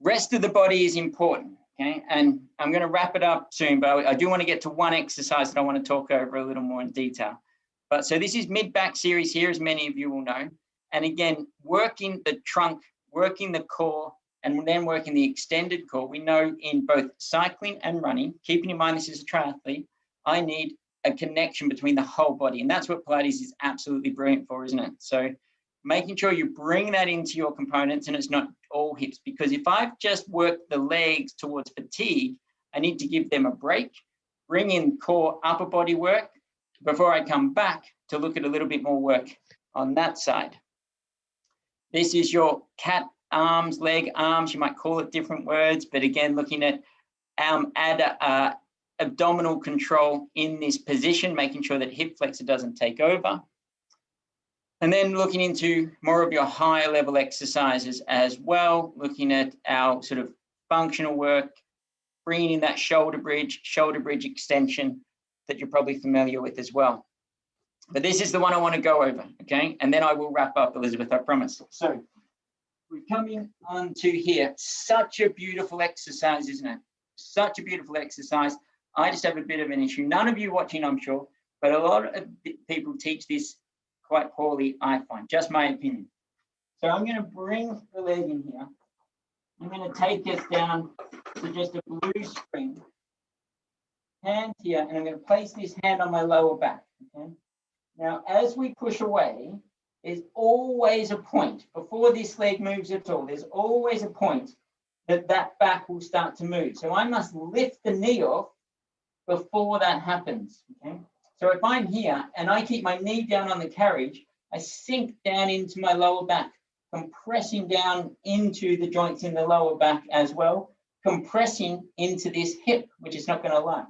rest of the body is important, okay? And I'm gonna wrap it up soon, but I do wanna get to one exercise that I wanna talk over a little more in detail. But so this is mid-back series here, as many of you will know. And again, working the trunk, working the core, and then working the extended core. We know in both cycling and running, keeping in mind this is a triathlete, I need a connection between the whole body. And that's what Pilates is absolutely brilliant for, isn't it? So making sure you bring that into your components and it's not all hips. Because if I've just worked the legs towards fatigue, I need to give them a break, bring in core upper body work, before I come back to look at a little bit more work on that side. This is your cat arms, leg arms, you might call it different words, but again, looking at abdominal control in this position, making sure that hip flexor doesn't take over. And then looking into more of your higher level exercises as well, looking at our sort of functional work, bringing in that shoulder bridge extension, that you're probably familiar with as well. But this is the one I want to go over, okay? And then I will wrap up, Elizabeth, I promise. So we're coming on to here. Such a beautiful exercise, isn't it? Such a beautiful exercise. I just have a bit of an issue. None of you watching, I'm sure, but a lot of people teach this quite poorly, I find, just my opinion. So I'm going to bring the leg in here. I'm going to take us down to just a blue spring. Hand here, and I'm going to place this hand on my lower back, okay? Now, as we push away, there's always a point before this leg moves at all. There's always a point that that back will start to move. So I must lift the knee off before that happens. Okay. So if I'm here and I keep my knee down on the carriage, I sink down into my lower back, compressing down into the joints in the lower back as well, compressing into this hip, which is not going to like.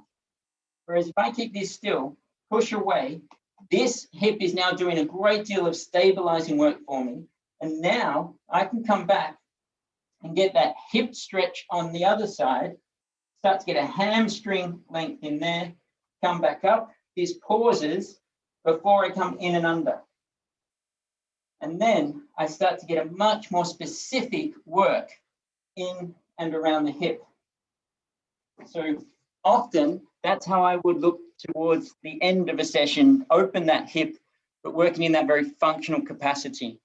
Whereas if I keep this still, push away, this hip is now doing a great deal of stabilizing work for me. And now I can come back and get that hip stretch on the other side, start to get a hamstring length in there, come back up. This pauses before I come in and under. And then I start to get a much more specific work in and around the hip. So often that's how I would look towards the end of a session, open that hip, but working in that very functional capacity.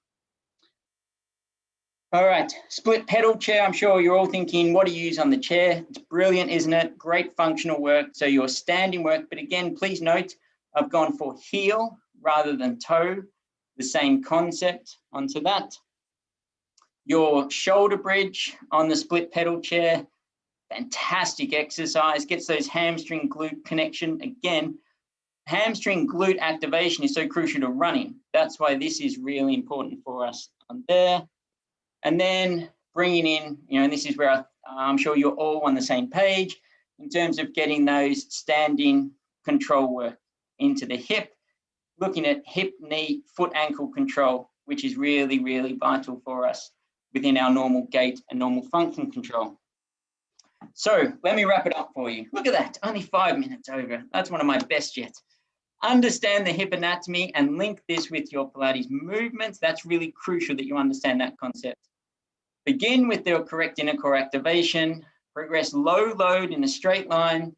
All right, split pedal chair. I'm sure you're all thinking, what do you use on the chair? It's brilliant, isn't it? Great functional work. So your standing work, but again, please note, I've gone for heel rather than toe, the same concept onto that. Your shoulder bridge on the split pedal chair, fantastic exercise, gets those hamstring glute connection. Again, hamstring glute activation is so crucial to running. That's why this is really important for us on there. And then bringing in, and this is where I'm sure you're all on the same page in terms of getting those standing control work into the hip, looking at hip, knee, foot, ankle control, which is really, really vital for us within our normal gait and normal function control. So let me wrap it up for you. Look at that, only 5 minutes over. That's one of my best yet. Understand the hip anatomy and link this with your Pilates movements. That's really crucial that you understand that concept. Begin with the correct inner core activation, progress low load in a straight line.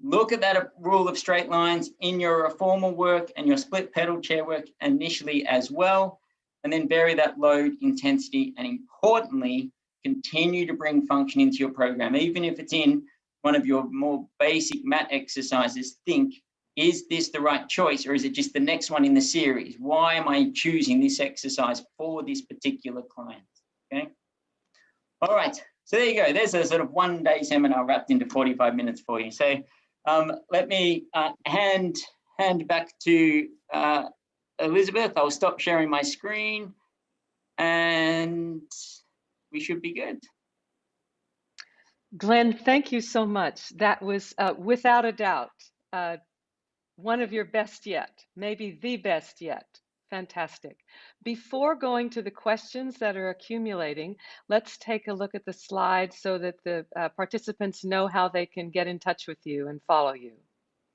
Look at that rule of straight lines in your reformer work and your split pedal chair work initially as well, and then vary that load intensity, and importantly, continue to bring function into your program. Even if it's in one of your more basic mat exercises, think, is this the right choice, or is it just the next one in the series? Why am I choosing this exercise for this particular client? Okay. All right, so there you go. There's a sort of one-day seminar wrapped into 45 minutes for you. So let me hand back to Elizabeth. I'll stop sharing my screen and we should be good. Glenn, thank you so much. That was without a doubt one of your best yet, maybe the best yet. Fantastic. Before going to the questions that are accumulating, let's take a look at the slide so that the participants know how they can get in touch with you and follow you.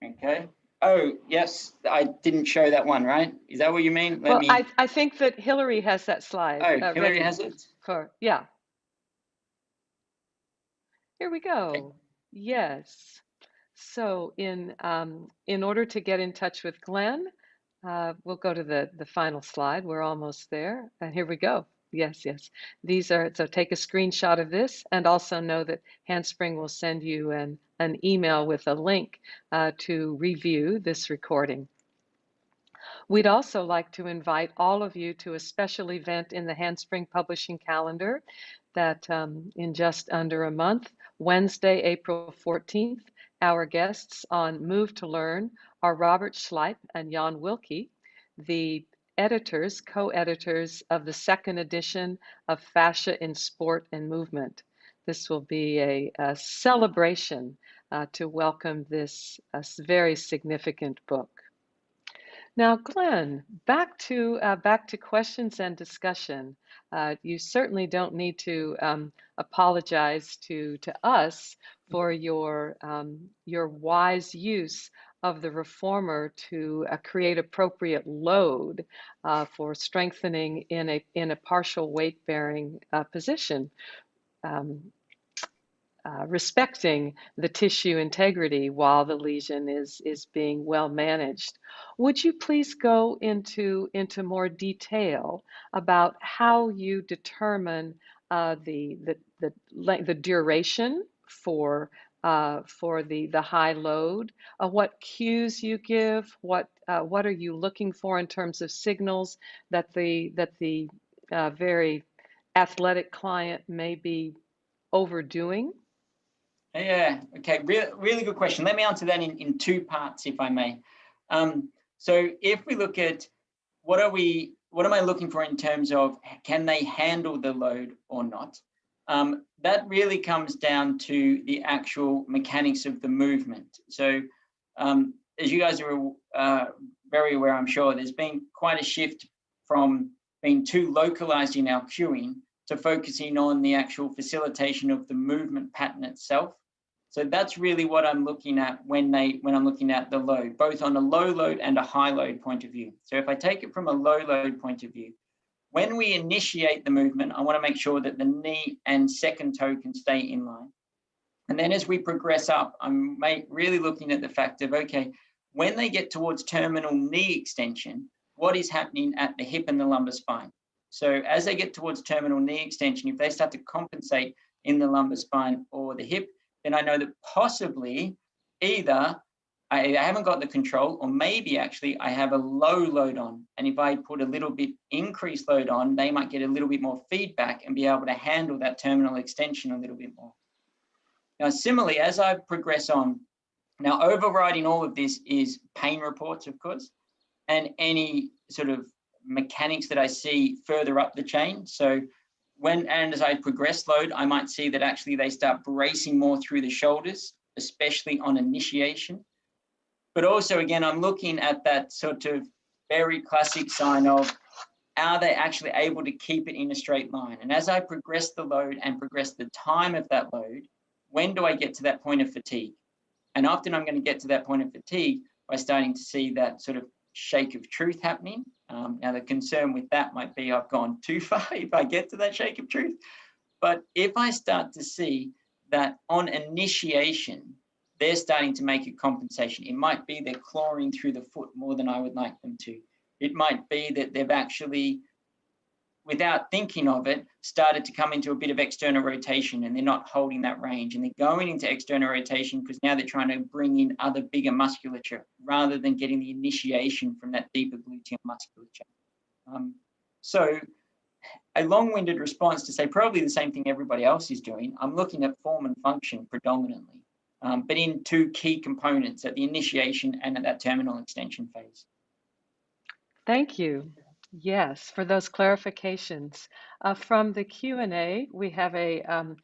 Okay. Oh, yes, I didn't show that one, right? Is that what you mean? I think that Hillary has that slide. Oh, Hillary has it? Yeah. Here we go. Okay. Yes. So in order to get in touch with Glenn, we'll go to the final slide. We're almost there. And here we go. Yes, yes. These are, so take a screenshot of this and also know that Handspring will send you an email with a link to review this recording. We'd also like to invite all of you to a special event in the Handspring Publishing calendar that in just under a month, Wednesday, April 14th, our guests on Move to Learn are Robert Schleip and Jan Wilke, the editors, co-editors of the second edition of Fascia in Sport and Movement. This will be a celebration to welcome this very significant book. Now, Glenn, back to questions and discussion. You certainly don't need to apologize to us for your wise use of the reformer to create appropriate load for strengthening in a partial weight bearing position. Respecting the tissue integrity while the lesion is being well managed. Would you please go into more detail about how you determine the duration for for the high load, what cues you give, what are you looking for in terms of signals that the very athletic client may be overdoing? Yeah, okay, really good question. Let me answer that in two parts, if I may. So if we look at what am I looking for in terms of can they handle the load or not? That really comes down to the actual mechanics of the movement. So as you guys are very aware, I'm sure, there's been quite a shift from being too localized in our cueing to focusing on the actual facilitation of the movement pattern itself. So that's really what I'm looking at when I'm looking at the load, both on a low load and a high load point of view. So if I take it from a low load point of view, when we initiate the movement, I want to make sure that the knee and second toe can stay in line. And then as we progress up, I'm really looking at the fact of, okay, when they get towards terminal knee extension, what is happening at the hip and the lumbar spine? So as they get towards terminal knee extension, if they start to compensate in the lumbar spine or the hip, then I know that possibly either I haven't got the control, or maybe actually I have a low load on. And if I put a little bit increased load on, they might get a little bit more feedback and be able to handle that terminal extension a little bit more. Now, similarly, as I progress on, now overriding all of this is pain reports, of course, and any sort of mechanics that I see further up the chain. So as I progress load, I might see that actually they start bracing more through the shoulders, especially on initiation. But also, again, I'm looking at that sort of very classic sign of, are they actually able to keep it in a straight line? And as I progress the load and progress the time of that load, when do I get to that point of fatigue? And often I'm going to get to that point of fatigue by starting to see that sort of shake of truth happening. Now, the concern with that might be I've gone too far if I get to that shake of truth. But if I start to see that on initiation, they're starting to make a compensation. It might be they're clawing through the foot more than I would like them to. It might be that they've actually, without thinking of it, started to come into a bit of external rotation and they're not holding that range. And they're going into external rotation because now they're trying to bring in other bigger musculature rather than getting the initiation from that deeper gluteal musculature. So a long-winded response to say probably the same thing everybody else is doing. I'm looking at form and function predominantly, but in two key components, at the initiation and at that terminal extension phase. Thank you. Yes, for those clarifications. From the Q&A, we have a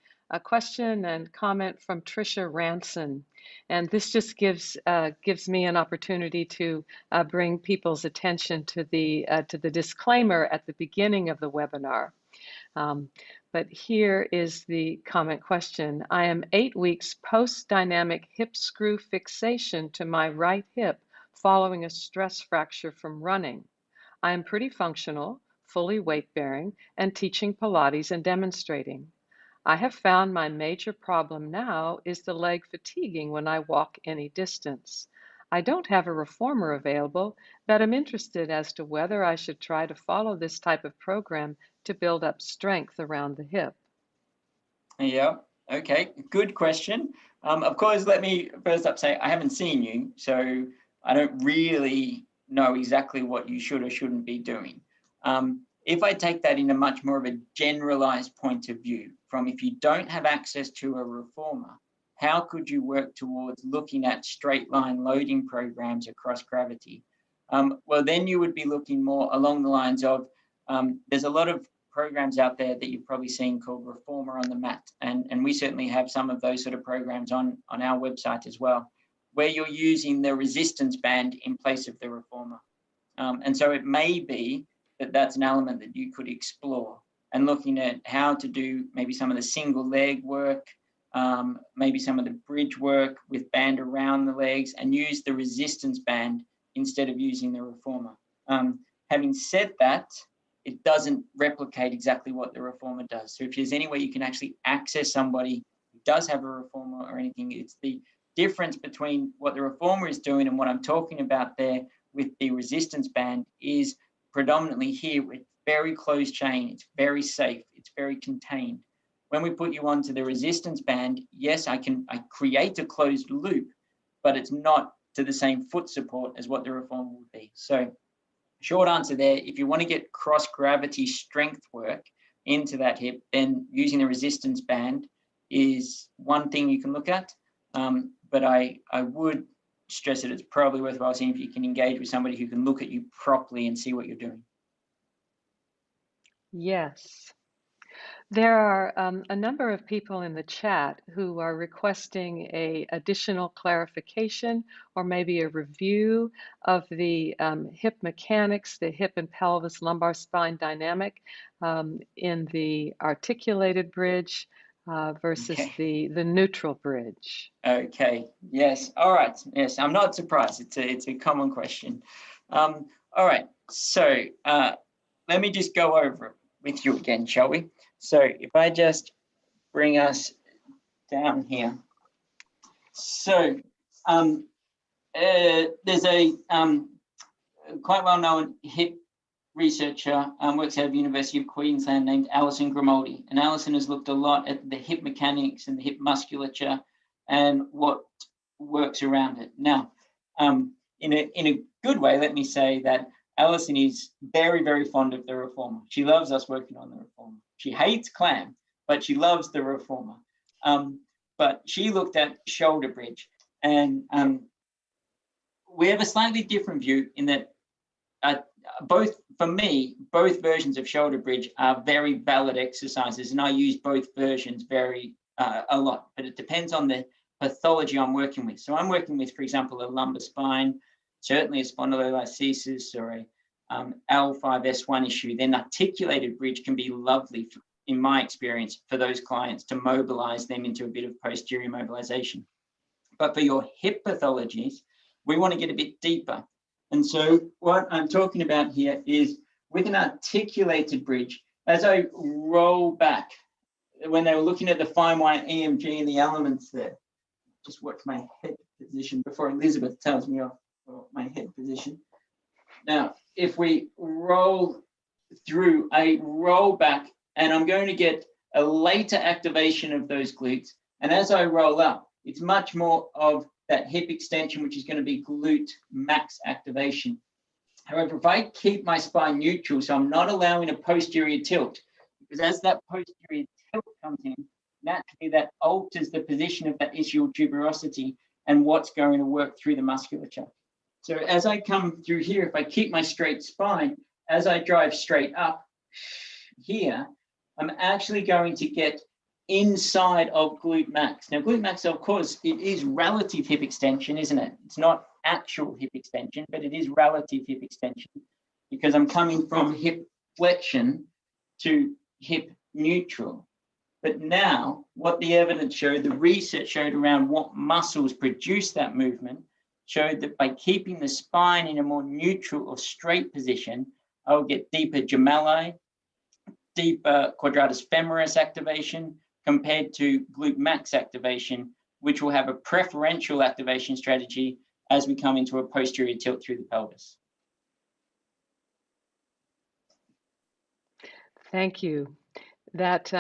question and comment from Tricia Ranson, and this just gives me an opportunity to bring people's attention to the disclaimer at the beginning of the webinar. But here is the comment question. I am 8 weeks post-dynamic hip screw fixation to my right hip following a stress fracture from running. I am pretty functional, fully weight-bearing, and teaching Pilates and demonstrating. I have found my major problem now is the leg fatiguing when I walk any distance. I don't have a reformer available, but I'm interested as to whether I should try to follow this type of program to build up strength around the hip. Yeah, okay, good question. Of course, let me first up say I haven't seen you, so I don't really know exactly what you should or shouldn't be doing. If I take that in a much more of a generalized point of view, from if you don't have access to a reformer, how could you work towards looking at straight line loading programs across gravity? Well, then you would be looking more along the lines of, there's a lot of programs out there that you've probably seen called Reformer on the Mat. And we certainly have some of those sort of programs on our website as well, where you're using the resistance band in place of the reformer. And so it may be that that's an element that you could explore, and looking at how to do maybe some of the single leg work, maybe some of the bridge work with band around the legs, and use the resistance band instead of using the reformer. Having said that, it doesn't replicate exactly what the reformer does. So if there's any way you can actually access somebody who does have a reformer or anything, it's the difference between what the reformer is doing and what I'm talking about there with the resistance band is predominantly here with very closed chain. It's very safe. It's very contained. When we put you onto the resistance band, yes, I create a closed loop, but it's not to the same foot support as what the reformer would be. So short answer there, if you want to get cross-gravity strength work into that hip, then using the resistance band is one thing you can look at. But I would stress that it's probably worthwhile seeing if you can engage with somebody who can look at you properly and see what you're doing. Yes. There are a number of people in the chat who are requesting a additional clarification or maybe a review of the hip mechanics, the hip and pelvis lumbar spine dynamic in the articulated bridge versus Okay. the neutral bridge. Okay. Yes. All right. Yes. I'm not surprised. It's a common question. All right. So let me just go over it with you again, shall we? So if I just bring us down here. So there's a quite well-known hip researcher, works out of the University of Queensland, named Alison Grimaldi. And Alison has looked a lot at the hip mechanics and the hip musculature and what works around it. Now, in a good way, let me say that Alison is very, very fond of the reformer. She loves us working on the reformer. She hates clam, but she loves the reformer. But she looked at shoulder bridge, and we have a slightly different view in that both, for me, both versions of shoulder bridge are very valid exercises, and I use both versions a lot, but it depends on the pathology I'm working with. So I'm working with, for example, a lumbar spine, certainly a spondylolisthesis or a L5S1 issue. Then articulated bridge can be lovely, in my experience, for those clients to mobilize them into a bit of posterior mobilization. But for your hip pathologies, we want to get a bit deeper. And so what I'm talking about here is with an articulated bridge, as I roll back, when they were looking at the fine wire EMG and the elements there, just watch my head position before Elizabeth tells me off for my head position. Now, if we roll through, I roll back and I'm going to get a later activation of those glutes. And as I roll up, it's much more of that hip extension, which is going to be glute max activation. However, if I keep my spine neutral, so I'm not allowing a posterior tilt, because as that posterior tilt comes in, naturally that alters the position of that ischial tuberosity and what's going to work through the musculature. So as I come through here, if I keep my straight spine, as I drive straight up here, I'm actually going to get inside of glute max. Now, glute max, of course, it is relative hip extension, isn't it? It's not actual hip extension, but it is relative hip extension because I'm coming from hip flexion to hip neutral. But now, what the evidence showed, the research showed around what muscles produce that movement, showed that by keeping the spine in a more neutral or straight position, I will get deeper gemelli, deeper quadratus femoris activation compared to glute max activation, which will have a preferential activation strategy as we come into a posterior tilt through the pelvis. Thank you. That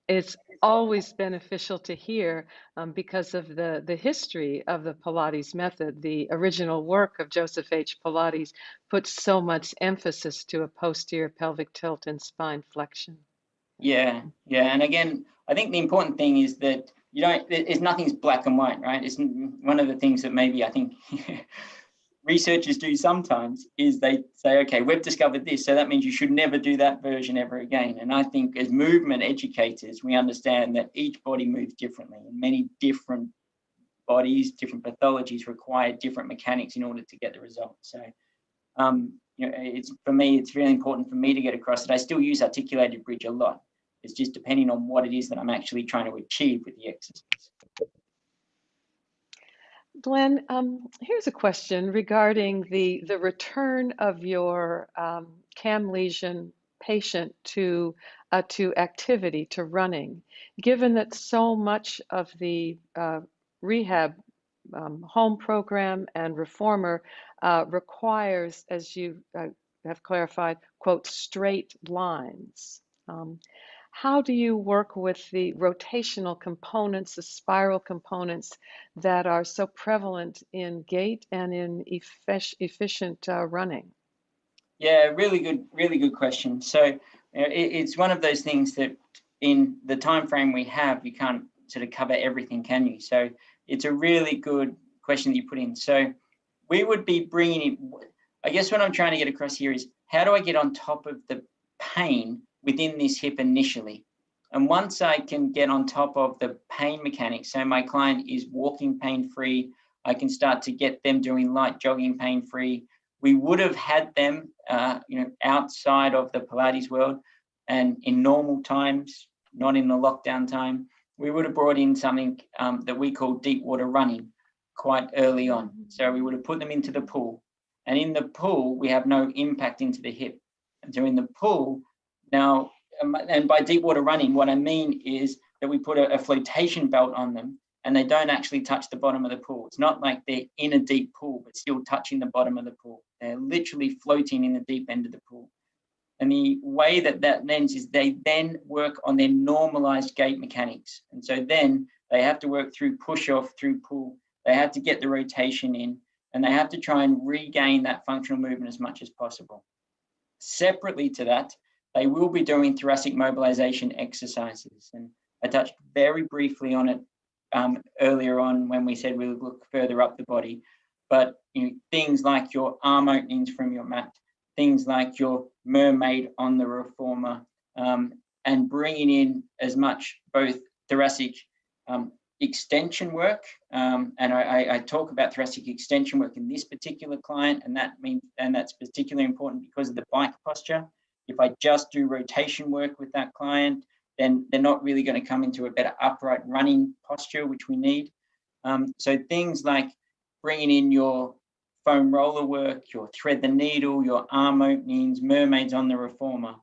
it's always beneficial to hear because of the history of the Pilates method. The original work of Joseph H. Pilates puts so much emphasis to a posterior pelvic tilt and spine flexion. Yeah. And again, I think the important thing is that nothing's black and white, right? It's one of the things that maybe I think researchers do sometimes is they say, okay, we've discovered this, so that means you should never do that version ever again. And I think as movement educators, we understand that each body moves differently, and many different bodies, different pathologies require different mechanics in order to get the results. So, for me, it's really important for me to get across that I still use articulated bridge a lot. It's just depending on what it is that I'm actually trying to achieve with the exercise. Glenn, here's a question regarding the return of your CAM lesion patient to activity, to running. Given that so much of the rehab home program and reformer requires, as you have clarified, quote, straight lines. How do you work with the rotational components, the spiral components that are so prevalent in gait and in efficient running? Yeah, really good question. So it's one of those things that in the time frame we have, you can't sort of cover everything, can you? So it's a really good question that you put in. So we would be bringing in, I guess what I'm trying to get across here is how do I get on top of the pain within this hip initially? And once I can get on top of the pain mechanics, so my client is walking pain-free, I can start to get them doing light jogging pain-free. We would have had them, outside of the Pilates world and in normal times, not in the lockdown time, we would have brought in something that we call deep water running quite early on. So we would have put them into the pool. And in the pool, we have no impact into the hip. And so in the pool, now, and by deep water running, what I mean is that we put a flotation belt on them and they don't actually touch the bottom of the pool. It's not like they're in a deep pool, but still touching the bottom of the pool. They're literally floating in the deep end of the pool. And the way that lens is they then work on their normalized gait mechanics. And so then they have to work through push off, through pull. They have to get the rotation in and they have to try and regain that functional movement as much as possible. Separately to that, they will be doing thoracic mobilization exercises. And I touched very briefly on it earlier on when we said we would look further up the body. But things like your arm openings from your mat, things like your mermaid on the reformer, and bringing in as much both thoracic extension work, and I talk about thoracic extension work in this particular client, and that's particularly important because of the bike posture. If I just do rotation work with that client, then they're not really going to come into a better upright running posture, which we need. So things like bringing in your foam roller work, your thread the needle, your arm openings, mermaids on the reformer.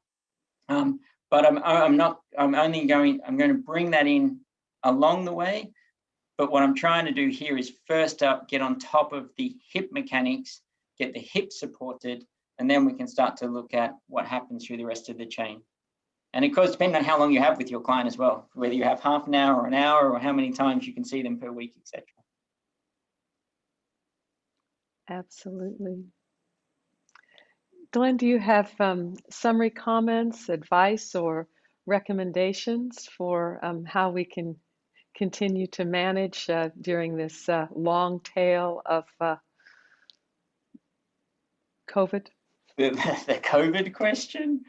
But I'm going to bring that in along the way. But what I'm trying to do here is first up, get on top of the hip mechanics, get the hip supported, and then we can start to look at what happens through the rest of the chain. And of course, depending on how long you have with your client as well, whether you have half an hour or an hour or how many times you can see them per week, etc. Absolutely. Glenn, do you have summary comments, advice, or recommendations for how we can continue to manage during this long tail of COVID? The COVID question?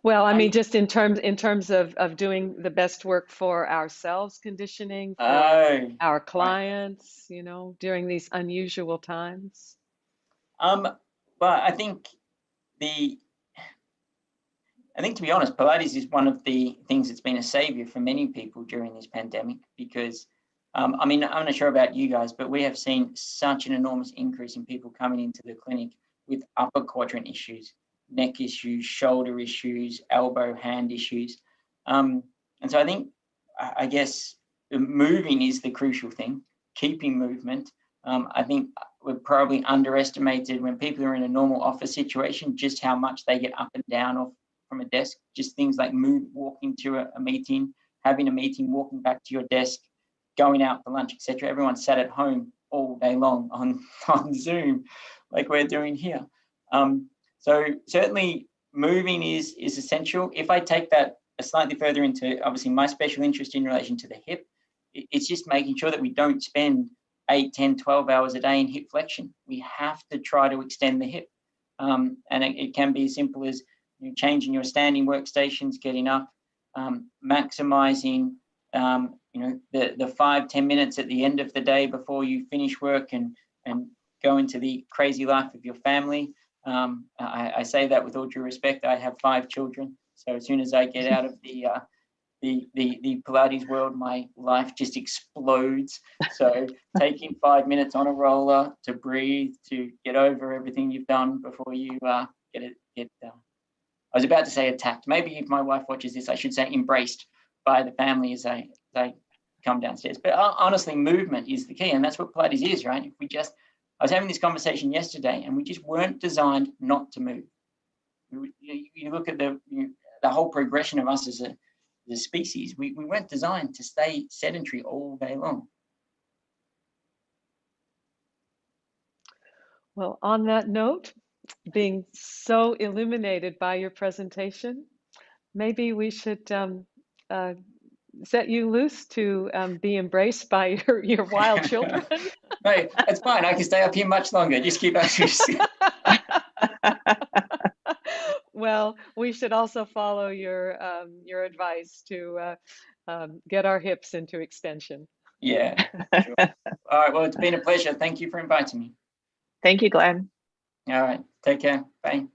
Well, I mean, just in terms of doing the best work for ourselves, conditioning, for our clients, during these unusual times. But I think to be honest, Pilates is one of the things that's been a savior for many people during this pandemic because, I mean, I'm not sure about you guys, but we have seen such an enormous increase in people coming into the clinic with upper quadrant issues, neck issues, shoulder issues, elbow, hand issues. And so I guess moving is the crucial thing, keeping movement. I think we're probably underestimated when people are in a normal office situation, just how much they get up and down from a desk, just things like walking to a meeting, having a meeting, walking back to your desk, going out for lunch, etc. Everyone sat at home all day long on Zoom, like we're doing here. So certainly moving is essential. If I take that slightly further into obviously my special interest in relation to the hip, it's just making sure that we don't spend 8, 10, 12 hours a day in hip flexion. We have to try to extend the hip. And it can be as simple as changing your standing workstations, getting up, maximizing the 5-10 minutes at the end of the day before you finish work and go into the crazy life of your family. I say that with all due respect. I have 5 children, so as soon as I get out of the Pilates world, my life just explodes. So taking 5 minutes on a roller to breathe, to get over everything you've done before you get I was about to say attacked. Maybe if my wife watches this, I should say embraced by the family as I come downstairs. But honestly, movement is the key, and that's what Pilates is, right? I was having this conversation yesterday, and we just weren't designed not to move. You look at the the whole progression of us as a species. We weren't designed to stay sedentary all day long. Well, on that note, being so illuminated by your presentation, maybe we should set you loose to be embraced by your wild children. No, that's fine. I can stay up here much longer. Just keep asking. Well, we should also follow your advice to get our hips into extension. Yeah, sure. All right. Well, it's been a pleasure. Thank you for inviting me. Thank you, Glenn. All right. Take care. Bye.